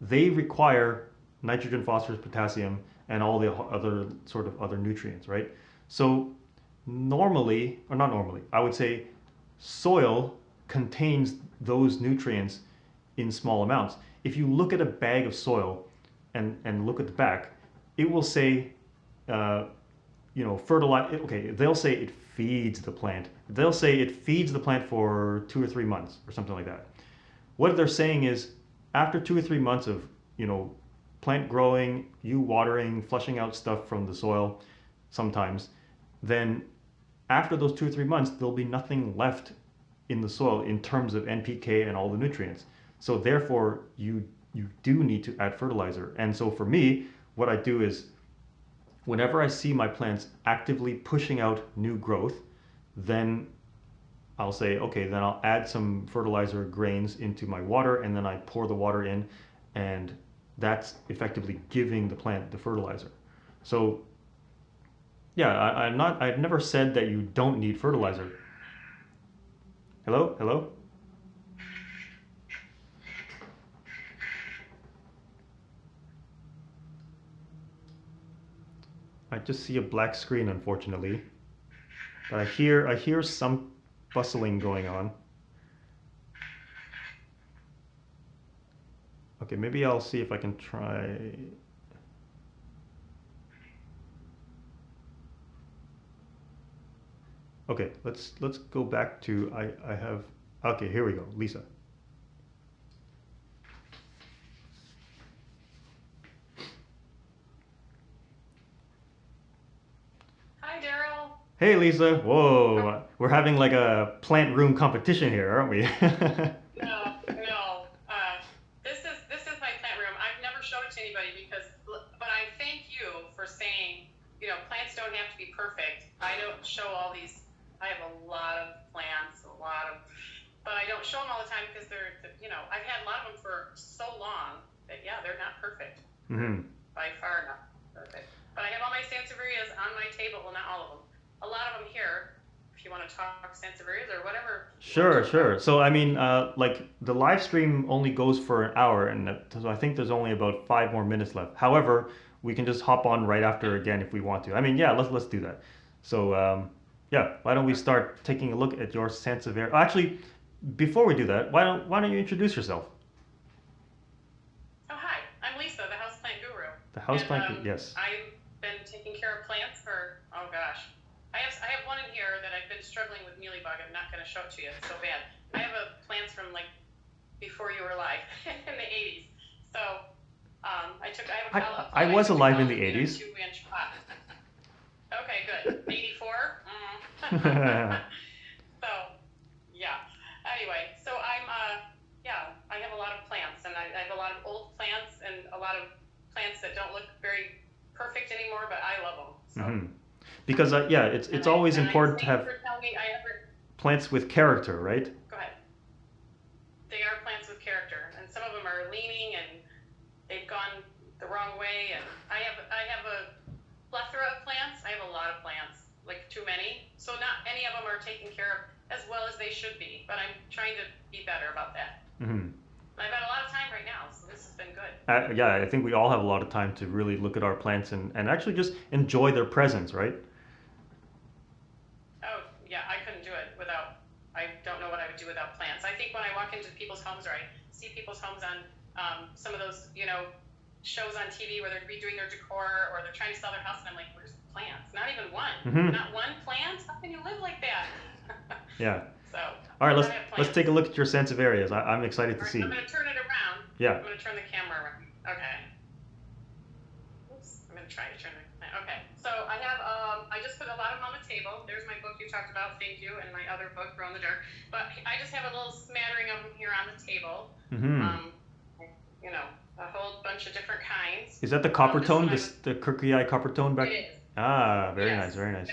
they require nitrogen, phosphorus, potassium, and all the other sort of other nutrients, right? So normally, or not normally, I would say soil contains those nutrients in small amounts. If you look at a bag of soil and look at the back, it will say, you know, fertilize. Okay, they'll say it feeds the plant. They'll say it feeds the plant for 2 or 3 months or something like that. What they're saying is, after 2 or 3 months of, you know, plant growing, you watering, flushing out stuff from the soil sometimes, then after those 2 or 3 months, there'll be nothing left in the soil in terms of NPK and all the nutrients. So therefore, you do need to add fertilizer. And so for me, what I do is, whenever I see my plants actively pushing out new growth, then I'll say, okay, then I'll add some fertilizer grains into my water, and then I pour the water in, and that's effectively giving the plant the fertilizer. So yeah, I've never said that you don't need fertilizer. Hello? Hello? I just see a black screen, unfortunately. But I hear some bustling going on. Okay, maybe I'll see if I can try. Okay, let's go back to, I have Okay, here we go, Lisa. Hi, Daryl. Hey, Lisa. Whoa, we're having like a plant room competition here, aren't we? No, no. This is my plant room. I've never shown it to anybody but I thank you for saying, plants don't have to be perfect. I don't show all these. I have a lot of plants, but I don't show them all the time because I've had a lot of them for so long that yeah, they're not perfect. Hmm. By far not perfect. But I have all my Sansevierias on my table. Well, not all of them. A lot of them here. If you want to talk Sansevierias or whatever you want to Sure, talk about. sure. So I mean, like the live stream only goes for an hour, and so I think there's only about 5 more minutes left. However, we can just hop on right after again if we want to. I mean, yeah, let's do that. So yeah, why don't we start taking a look at your Sansevieria? Actually, before we do that, why don't you introduce yourself? Oh, hi. I'm Lisa, the houseplant guru. The And houseplant, yes. I've been taking care of plants for, oh gosh. I have one in here that I've been struggling with mealybug. I'm not going to show it to you. It's so bad. I have plants from like before you were alive in the 80s. So I have a pile of, I I was took a alive in pile the of them in a 80s. 2-inch pot. Okay, good. 84? So, yeah. Anyway, so yeah, I have a lot of plants, and I have a lot of old plants and a lot of plants that don't look very perfect anymore, but I love them. So, Hmm. Because yeah, and it's I always and I important to thank you have for telling me I ever plants with character, right? go ahead. They are plants with character, and some of them are leaning and they've gone the wrong way. And I have a plethora of plants. I have a lot of plants, like too many. So not any of them are taken care of as well as they should be. But I'm trying to be better about that. Hmm. I've had a lot of time right now, so this has been good. Yeah, I think we all have a lot of time to really look at our plants and actually just enjoy their presence, right? Oh, yeah, I couldn't do it without, I don't know what I would do without plants. I think when I walk into people's homes or I see people's homes on some of those, shows on TV where they're redoing their decor or they're trying to sell their house, and I'm like, where's the plants? Not even one. Hmm. Not one plant? How can you live like that? Yeah. So, All right, I let's have let's take plants. a look at your Sansevierias. I'm excited to All right, see. I'm going to turn it around. Yeah. I'm going to turn the camera around. Okay. Oops, I'm going to try to turn it. Okay, so I just put a lot of them on the table. There's my book you talked about, thank you, and my other book, Grow in the Dark. But I just have a little smattering of them here on the table. Hmm. Um, a whole bunch of different kinds. Is that the copper This tone, one the Kirky Eye copper tone back? it is. Ah, very nice, Yes. very nice.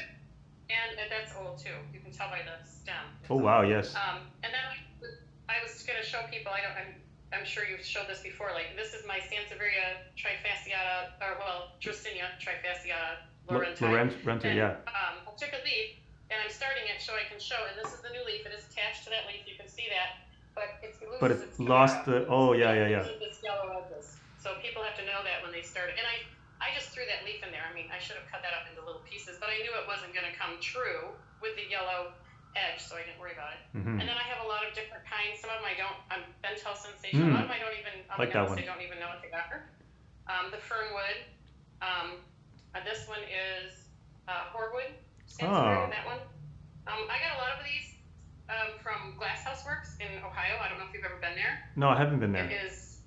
And that's old too. You can tell by the stem. Oh It's wow, old. yes. And then I was going to show people. I'm sure you've showed this before. Like this is my Sansevieria trifasciata, or well, Dracinia trifasciata Laurenti. Renter, And yeah. I took a leaf and I'm starting it so I can show. And this is the new leaf. It is attached to that leaf. You can see that, but it's loose But as it's it's coming lost out. the. Oh yeah, yeah, yeah. This yellow edges. So people have to know that when they start it. And I just threw that leaf in there. I mean, I should have cut that up into little pieces, but I knew it wasn't going to come true with the yellow edge, so I didn't worry about it. Hmm. And then I have a lot of different kinds. Some of them I don't. Bentel Sensation. A lot of them I don't even. Oh Like my that goodness, one. I don't even know what they are. The fernwood. This one is horwood. Oh. That one. I got a lot of these from Glass House Works in Ohio. I don't know if you've ever been there. No, I haven't been there. It is.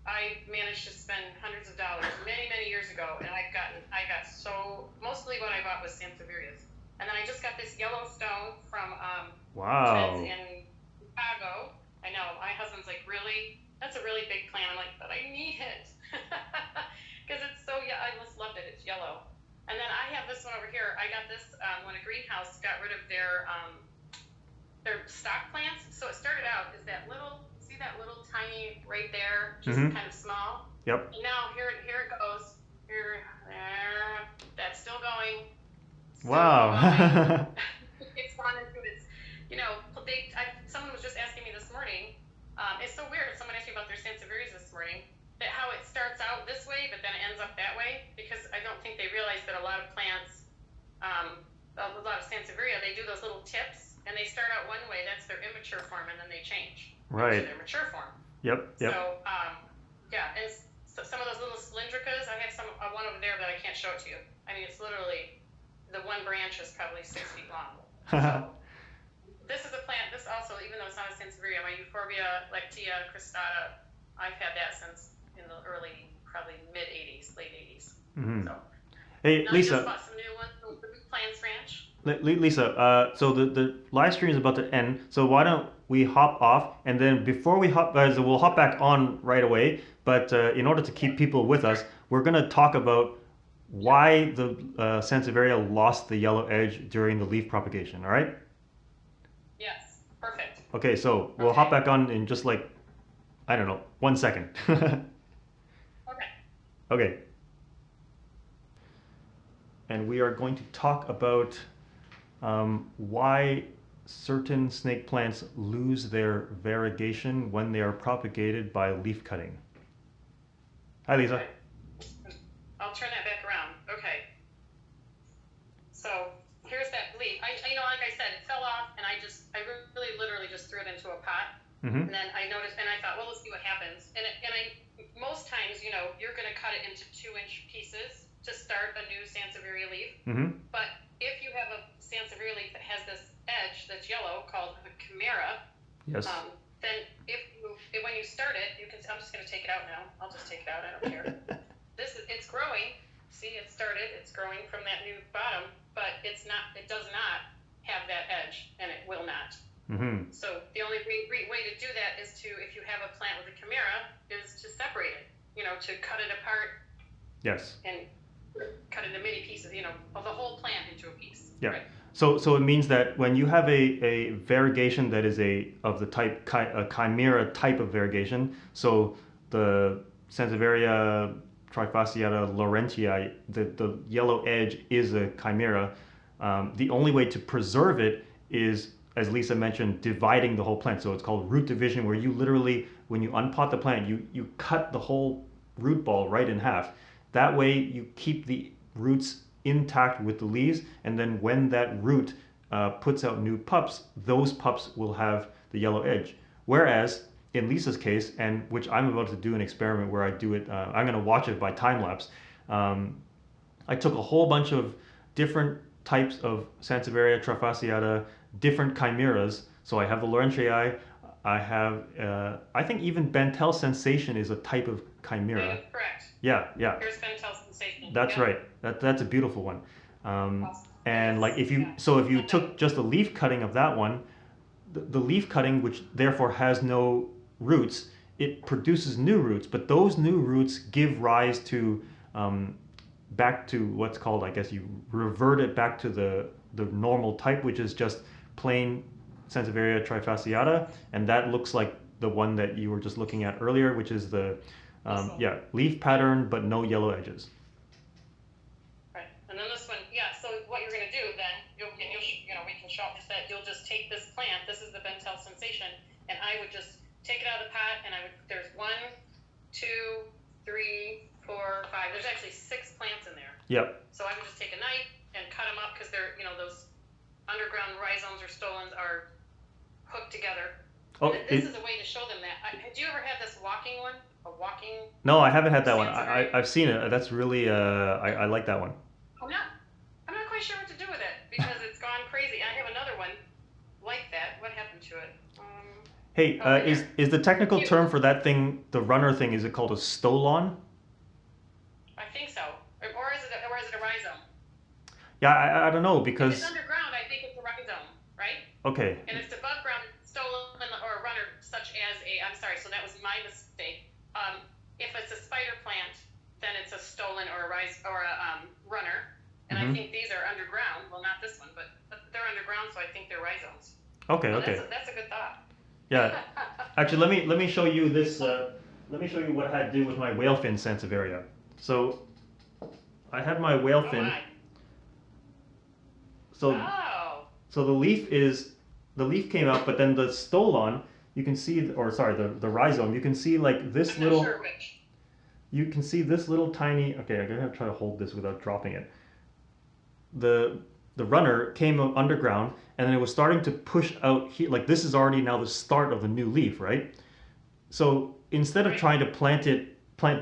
I managed to spend hundreds of dollars many years ago, and I got so mostly what I bought was Sansevierias, and then I just got this Yellowstone from Wow. Ted's in Chicago. I know my husband's like, really? That's a really big plant. I'm like, but I need it because it's so yeah. I just loved it. It's yellow. And then I have this one over here. I got this when a greenhouse got rid of their stock plants. So it started out as that little. That little tiny right there, just kind of small. Yep. And now here it goes. Here, there. That's still going. Wow. Going. It's gone into its. Someone was just asking me this morning. It's so weird. Someone asked me about their Sansevierias this morning. That how it starts out this way, but then it ends up that way. Because I don't think they realize that a lot of plants, a lot of Sansevieria, they do those little tips, and they start out one way. That's their immature form, and then they change. Right. To their mature form. Yep. So, yeah, and so some of those little cylindricas, I have one over there, but I can't show it to you. I mean, it's literally, the one branch is probably 6 feet long. So, this is a plant. This also, even though it's not a Sansevieria, my Euphorbia lactea cristata, I've had that since in the early, probably mid '80s, late '80s. Mm-hmm. So. Hey, Now Lisa. I just bought some new ones from the Plants Ranch. Lisa, so the live stream is about to end, so why don't we hop off, and then before we hop, we'll hop back on right away, but in order to keep people with us, we're going to talk about why the Sansevieria lost the yellow edge during the leaf propagation, all right? Yes, perfect. Okay, so we'll hop back on in just like, I don't know, 1 second. Okay. Okay. And we are going to talk about why certain snake plants lose their variegation when they are propagated by leaf cutting. Hi, Lisa. Okay. I'll turn that back around. Okay. So here's that leaf. Like I said, it fell off, and I really literally just threw it into a pot. Mm-hmm. And then I noticed, and I thought, well, let's see what happens. Most times, you're going to cut it into 2-inch pieces to start a new Sansevieria leaf. Mm-hmm. But if you have a Sansevieria leaf that has this edge that's yellow called a chimera, Yes. then when you start it, I'm just going to take it out now. I'll just take it out. I don't care. It's growing. See, it started. It's growing from that new bottom, but it does not have that edge, and it will not. Mm-hmm. So the only way to do that is if you have a plant with a chimera, is to separate it. To cut it apart. Yes. And cut into mini pieces. Of the whole plant into a piece. Yeah. Right? So it means that when you have a variegation that is of the type a chimera type of variegation, so the Sansevieria trifasciata laurentii, the yellow edge is a chimera. The only way to preserve it is, as Lisa mentioned, dividing the whole plant. So it's called root division, where you literally, when you unpot the plant, you cut the whole root ball right in half. That way you keep the roots intact with the leaves, and then when that root puts out new pups, those pups will have the yellow edge. Whereas in Lisa's case, and which I'm about to do an experiment where I do it, I'm going to watch it by time lapse. I took a whole bunch of different types of Sansevieria trifasciata, different chimeras. So I have the laurentii, I have, I think even Bentel sensation is a type of chimera. Yeah, correct. Yeah. Here's Bentel sensation. That's right. That's a beautiful one. And like if you took just a leaf cutting of that one, the leaf cutting, which therefore has no roots, it produces new roots, but those new roots give rise to back to what's called, I guess you revert it back to the normal type, which is just plain Sansevieria trifasciata, and that looks like the one that you were just looking at earlier, which is the leaf pattern but no yellow edges. Right, and then this one, so what you're going to do then, we can show is that you'll just take this plant, this is the Bentel sensation, and I would just take it out of the pot, and there's 1, 2, 3, 4, 5, there's actually 6 plants in there. Yep. So I would just take a knife and cut them up, because they're, those underground rhizomes or stolons are hooked together. Oh, this is a way to show them that. Have you ever had this walking one? No, I haven't had that one. I've seen it. That's really, I like that one. I'm not quite sure what to do with it, because it's gone crazy. I have another one like that. What happened to it? Hey, is the technical term for that thing, the runner thing, is it called a stolon? I think so. Or is it a rhizome? Yeah, I don't know, because... If it's underground, I think it's a rhizome, right? Okay. And if it's above ground, it's stolon or a runner, such as I'm sorry, so that was my mistake. If it's a spider plant, then it's a stolon or a runner. And I think these are underground. Well, not this one, but they're underground, so I think they're rhizomes. Okay. That's a good thought. Yeah. Actually, let me show you this. Let me show you what I had to do with my whale fin Sansevieria. So I had my whale fin. So the leaf came out, but then the stolon, you can see, the rhizome, you can see like this I'm little. not sure which. You can see this little tiny. Okay, I'm gonna have to try to hold this without dropping it. The runner came up underground, and then it was starting to push out here. Like this is already now the start of the new leaf, right? So instead of trying to plant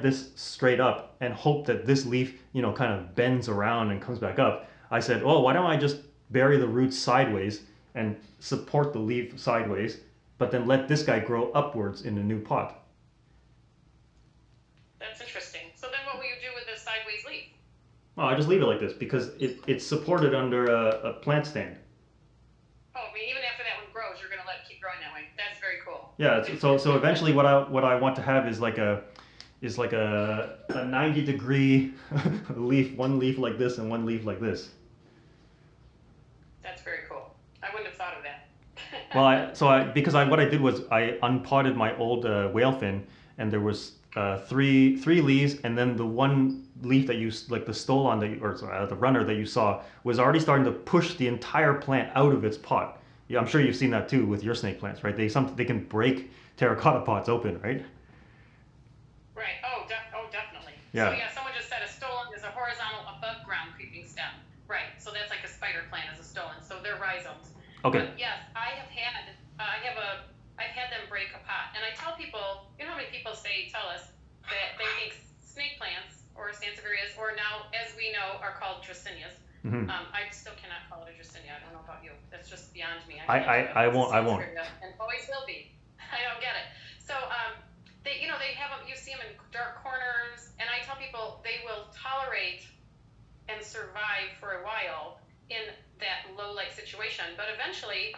this straight up and hope that this leaf, kind of bends around and comes back up, I said, oh, why don't I just bury the roots sideways and support the leaf sideways, but then let this guy grow upwards in a new pot. That's interesting. So then what will you do with this sideways leaf? Well, I just leave it like this because it's supported under a plant stand. Oh, I mean, even after that one grows, you're going to let it keep growing that way. That's very cool. Yeah, so eventually what I want to have is like a 90-degree leaf, one leaf like this and one leaf like this. That's very cool. I wouldn't have thought of that. Well, what I did was I unpotted my old whale fin, and there was three leaves, and then the one leaf that you like the stolon the runner that you saw was already starting to push the entire plant out of its pot. Yeah, I'm sure you've seen that too with your snake plants, right? They can break terracotta pots open, right? Right. Oh, definitely. Yeah. So yeah, someone just said a stolon is a horizontal above ground creeping stem. Right. So that's like a spider plant as a stolon. So they're rhizomes. Okay. But yes, I've had them break a pot, and I tell people, you know how many people tell us that they think snake plants or Sansevierias, or now as we know are called Dracaenias. Mm-hmm. I still cannot call it a Dracaenia. I don't know about you. That's just beyond me. I won't. And always will be. I don't get it. So they have them. You see them in dark corners, and I tell people they will tolerate and survive for a while in that low light situation, but eventually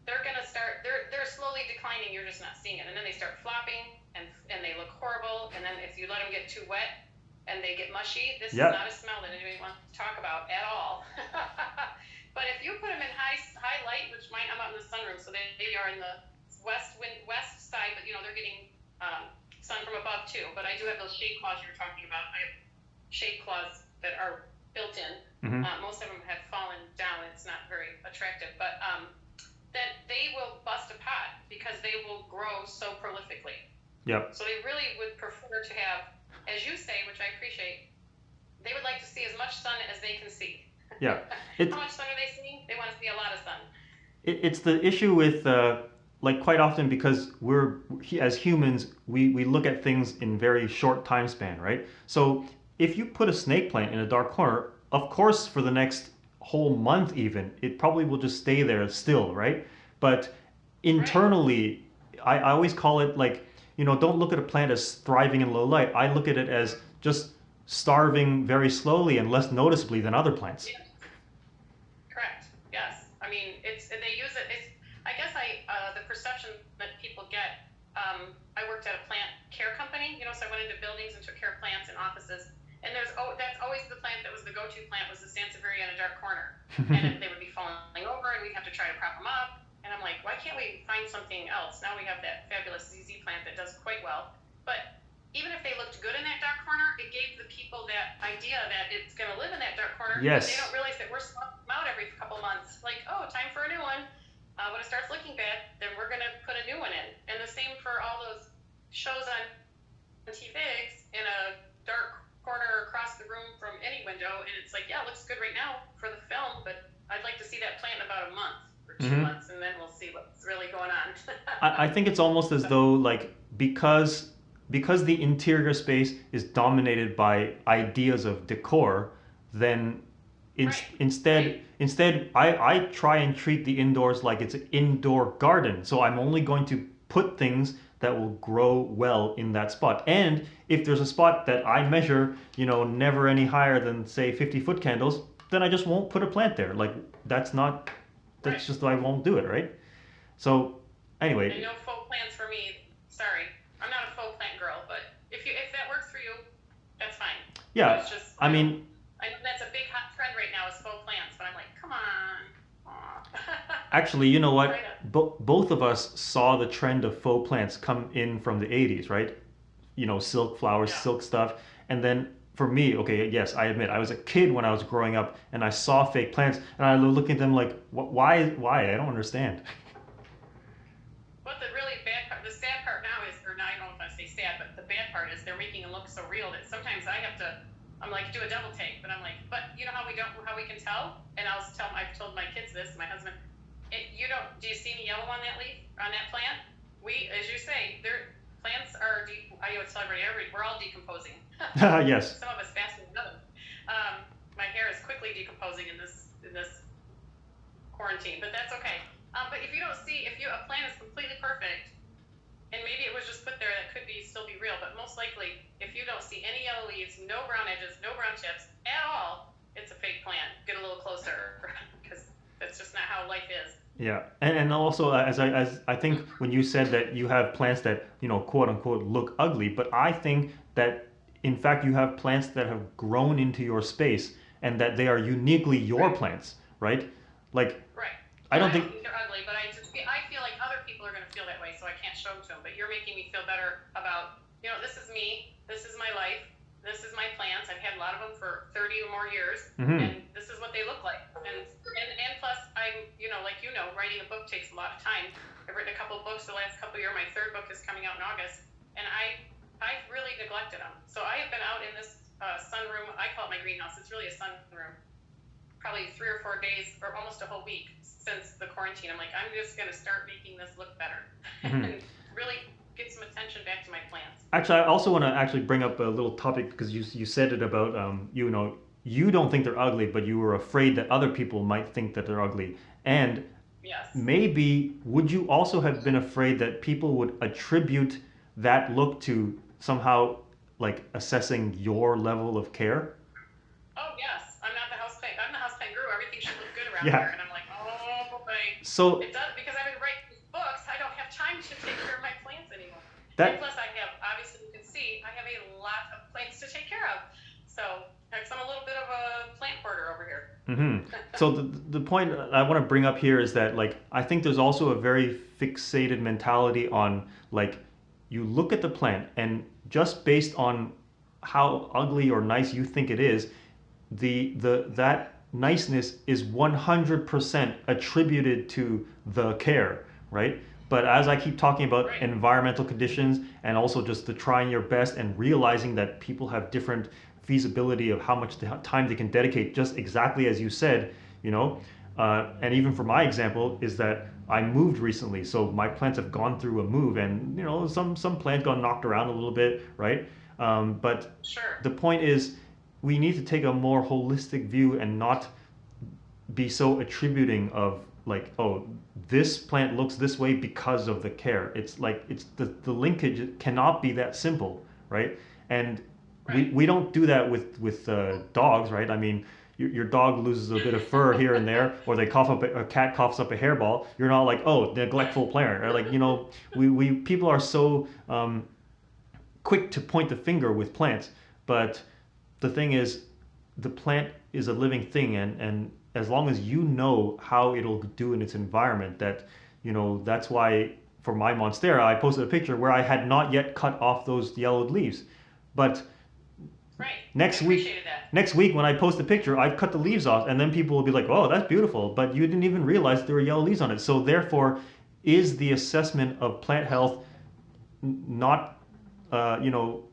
they're going to start. They're slowly declining. You're just not seeing it, and then they start flopping, and they look horrible. And then if you let them get too wet and they get mushy, this is not a smell that anybody wants to talk about at all. But if you put them in high light, which I'm out in the sunroom, so they are in the west side, but they're getting sun from above too. But I do have those shade cloths you were talking about. I have shade cloths that are built in. Mm-hmm. Most of them have fallen down. It's not very attractive, but that they will bust a pot because they will grow so prolifically. Yep. So they really would prefer to have, as you say, which I appreciate, they would like to see as much sun as they can see. Yeah. How much sun are they seeing? They want to see a lot of sun. It's the issue with like quite often, because as humans we look at things in very short time span, right? So if you put a snake plant in a dark corner, of course for the next whole month even, it probably will just stay there still, right? But internally, I always call it like, don't look at a plant as thriving in low light. I look at it as just starving very slowly and less noticeably than other plants. Yeah. Correct. Yes. I mean, they use it. I guess the perception that people get. I worked at a plant care company, so I went into buildings and took care of plants and offices. And that's always the plant that was the go-to plant was the Sansevieria in a dark corner. And they would be falling over, and we'd have to try to prop them up. And I'm like, why can't we find something else? Now we have that fabulous ZZ plant that does quite well. But even if they looked good in that dark corner, it gave the people that idea that it's going to live in that dark corner. Yes. They don't realize that we're swapping them out every couple months. Like, oh, time for a new one. When it starts looking bad, then we're going to put a new one in. And the same for all those shows on TVigs in a dark corner across the room from any window, and it's like, yeah, it looks good right now for the film, but I'd like to see that plant in about a month or 2 months, and then we'll see what's really going on. I think it's almost as though, like, because the interior space is dominated by ideas of decor, then instead I try and treat the indoors like it's an indoor garden. So I'm only going to put things that will grow well in that spot. And if there's a spot that I measure, never any higher than say 50-foot candles, then I just won't put a plant there. Like just I won't do it, right? So anyway. And no faux plants for me. Sorry, I'm not a faux plant girl, but if that works for you, that's fine. Yeah, it's just, I mean, I know that's a big hot trend right now is faux plants, but I'm like, come on. Actually, you know what? Both of us saw the trend of faux plants come in from the 80s, right? Silk flowers, silk stuff. And then for me, okay, yes, I admit, I was a kid when I was growing up, and I saw fake plants, and I look at them like, why? I don't understand. What the really bad part, the sad part now is, or now I don't know if I say sad, but the bad part is they're making it look so real that sometimes I'm like, do a double take, but I'm like, but you know how we can tell? And I've told my kids this, my husband, do you see any yellow on that leaf, on that plant? As you say, plants are, I would tell everybody, we're all decomposing. Yes. Some of us faster than others. My hair is quickly decomposing in this quarantine, but that's okay. But if you don't see, if a plant is completely perfect, and maybe it was just put there, that could still be real, but most likely, if you don't see any yellow leaves, no brown edges, no brown tips at all, it's a fake plant. Get a little closer, because that's just not how life is. Yeah, and also as I think when you said that you have plants that, you know, quote unquote look ugly, but I think that in fact you have plants that have grown into your space and that they are uniquely your plants, right? Like Right. I don't I think don't think they're ugly, but I feel like other people are going to feel that way, so I can't show them to them. But you're making me feel better about, you know, this is me, this is my life, this is my plants. I've had a lot of them for 30 or more years, and this is what they look like. And plus, I'm, you know, like, you know, writing a book takes a lot of time. I've written a couple of books the last couple of years. My third book is coming out in August, and I've really neglected them. So I have been out in this sunroom. I call it my greenhouse. It's really a sunroom. Probably 3 or 4 days, or almost a whole week since the quarantine. I'm like, I'm just going to start making this look better and really get some attention back to my plants. actually I also want to actually bring up a little topic because you said it about you know, you don't think they're ugly, but you were afraid that other people might think that they're ugly. And Yes. maybe would you also have been afraid that people would attribute that look to somehow like assessing your level of care? Oh, yes. I'm not the houseplant. I'm the houseplant guru. Everything should look good around Yeah. here. And I'm like, oh, boy. So It does, because I've been writing these books. I don't have time to take care of my plants anymore. that And plus, I have, obviously, you can see, I have a lot of plants to take care of. So I'm a little bit of a plant hoarder over here. So the point I want to bring up here is that like I think there's also a very fixated mentality on like you look at the plant and just based on how ugly or nice you think it is, that niceness is 100% attributed to the care, right? But as I keep talking about Right. environmental conditions and also just the trying your best and realizing that people have different feasibility of how much time they can dedicate, just exactly as you said, you know, and even for my example is that I moved recently, so my plants have gone through a move, and you know, some plants got knocked around a little bit, right? But Sure. the point is, we need to take a more holistic view and not be so attributing of like, oh, this plant looks this way because of the care. It's like it's the linkage cannot be that simple, right? And Right. we don't do that with dogs, right? I mean, your dog loses a bit of fur here and there, or they cough up a cat coughs up a hairball. You're not like, oh, neglectful plant, or like, you know, we people are so quick to point the finger with plants, but the thing is, the plant is a living thing, and as long as you know how it'll do in its environment, that, you know, that's why for my Monstera, I posted a picture where I had not yet cut off those yellowed leaves, but Right. next I week, appreciated that. next week when I post a picture, I've cut the leaves off, and then people will be like, "Oh, that's beautiful," but you didn't even realize there were yellow leaves on it. So therefore, is the assessment of plant health not, you know,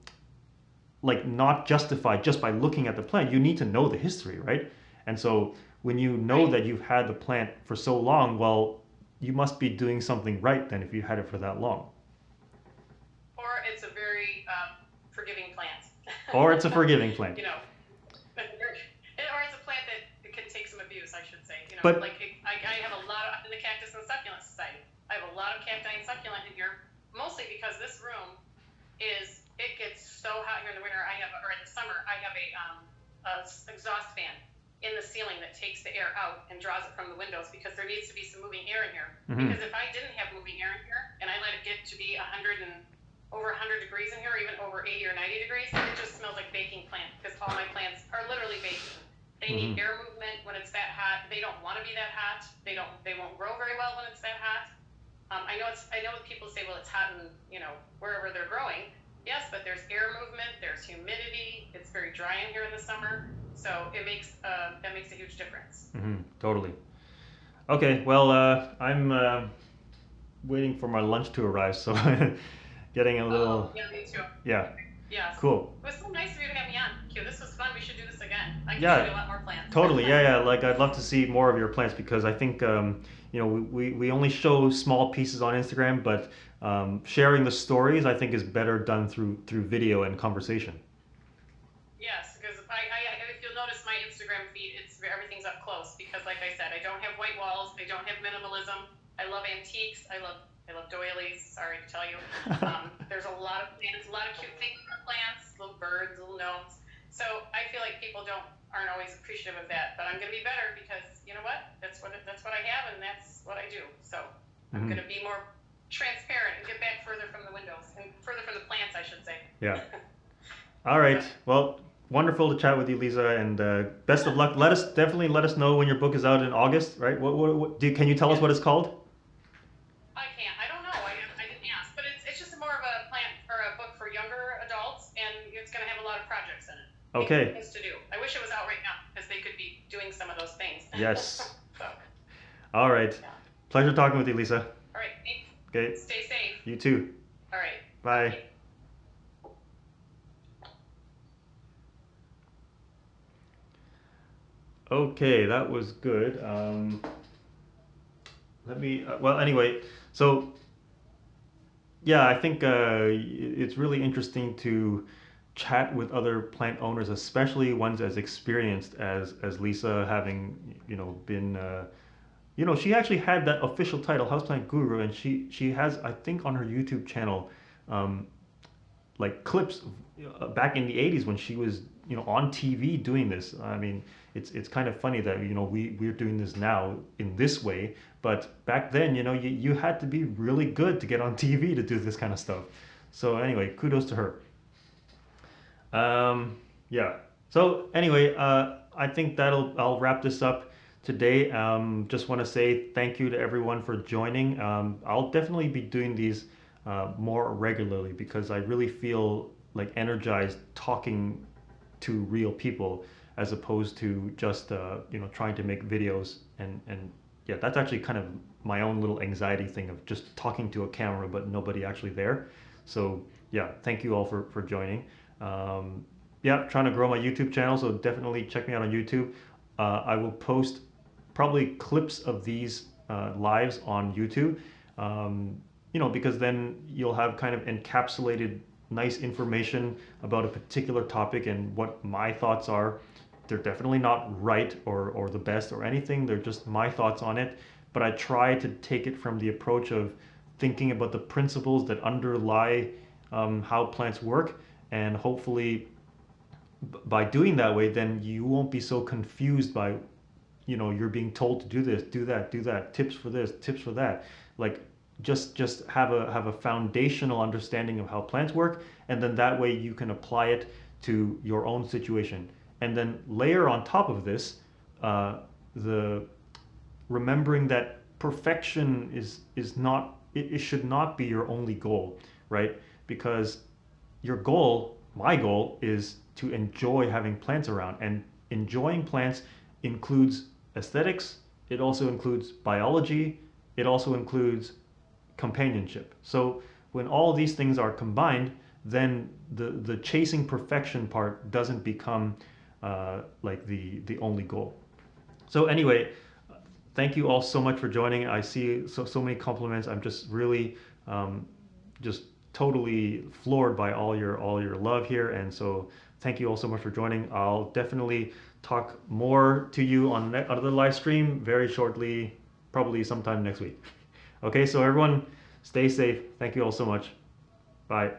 like not justified just by looking at the plant? You need to know the history, right? And so when you know Right. that you've had the plant for so long, well, you must be doing something right then if you had it for that long. Or it's a very forgiving plant. Or it's a forgiving plant. You know, or it's a plant that can take some abuse, I should say. You know, But- like I have a lot of in the cactus and succulent society. I have a lot of cacti and succulent in here, mostly because this room it gets so hot here in the winter. Or in the summer, I have a exhaust fan in the ceiling that takes the air out and draws it from the windows, because there needs to be some moving air in here. Because if I didn't have moving air in here and I let it get to be over 100 degrees in here, even over 80 or 90 degrees, it just smells like baking plant, because all my plants are literally baking. They need air movement when it's that hot. They don't want to be that hot. They won't grow very well when it's that hot. I know that people say, well, it's hot in, you know, wherever they're growing. Yes, but there's air movement, there's humidity. It's very dry in here in the summer, so that makes a huge difference. Totally. Okay, well, I'm waiting for my lunch to arrive, so getting a little. Yeah, me too. Yeah. Yes. Cool. It was so nice of you to have me on, Q. This was fun. We should do this again. I can Yeah. show you a lot more plants. Totally, yeah. Like I'd love to see more of your plants, because I think you know, we only show small pieces on Instagram, but sharing the stories I think is better done through video and conversation. Yes, because if you'll notice, my Instagram feed everything's up close because, like I said, I don't have white walls. I don't have minimalism. I love antiques. I love doilies. Sorry to tell you. There's a lot of plants, a lot of cute things for plants, little birds, little gnomes. So I feel like people aren't always appreciative of that. But I'm going to be better because you know what? That's what I have, and that's what I do. So I'm going to be more transparent and get back further from the windows and further from the plants, I should say. Yeah. All right. Well, wonderful to chat with you, Lisa, and best of luck. Definitely let us know when your book is out in August, right? Can you tell us what it's called? I can't. I don't know. I didn't ask, but it's just more of a plant or a book for younger adults, and it's going to have a lot of projects in it. Okay. Things to do. I wish it was out right now because they could be doing some of those things. Yes. So. All right. Yeah. Pleasure talking with you, Lisa. All right. Thanks. Okay. Stay safe. You too. All right. Bye. Okay. Okay, that was good. Well, anyway, so yeah, I think it's really interesting to chat with other plant owners, especially ones as experienced as Lisa, having been she actually had that official title, Houseplant Guru, and she has, I think, on her YouTube channel, like clips back in the 80s when she was on TV doing this. I mean, it's kind of funny that we're doing this now in this way, but back then you had to be really good to get on TV to do this kind of stuff. So anyway, kudos to her. Yeah. So anyway, I think I'll wrap this up today. Just want to say thank you to everyone for joining. I'll definitely be doing these more regularly because I really feel like energized talking to real people as opposed to just trying to make videos and yeah, that's actually kind of my own little anxiety thing of just talking to a camera but nobody actually there. So yeah, thank you all for joining. Yeah, trying to grow my YouTube channel, so definitely check me out on YouTube. I will post probably clips of these lives on YouTube, because then you'll have kind of encapsulated nice information about a particular topic and what my thoughts are. They're definitely not right or the best or anything. They're just my thoughts on it. But I try to take it from the approach of thinking about the principles that underlie how plants work, and hopefully by doing that way, then you won't be so confused by, you're being told to do this, do that, tips for this, tips for that. Like just have a foundational understanding of how plants work, and then that way you can apply it to your own situation. And then layer on top of this the remembering that perfection is not, it should not be your only goal, right? Because your goal, my goal, is to enjoy having plants around, and enjoying plants includes aesthetics, it also includes biology, it also includes companionship. So when all these things are combined, then the chasing perfection part doesn't become like the only goal. So anyway, thank you all so much for joining. I see so many compliments. I'm just really just totally floored by all your love here, and so thank you all so much for joining. I'll definitely talk more to you on another live stream very shortly, probably sometime next week. Okay, so everyone, stay safe. Thank you all so much. Bye.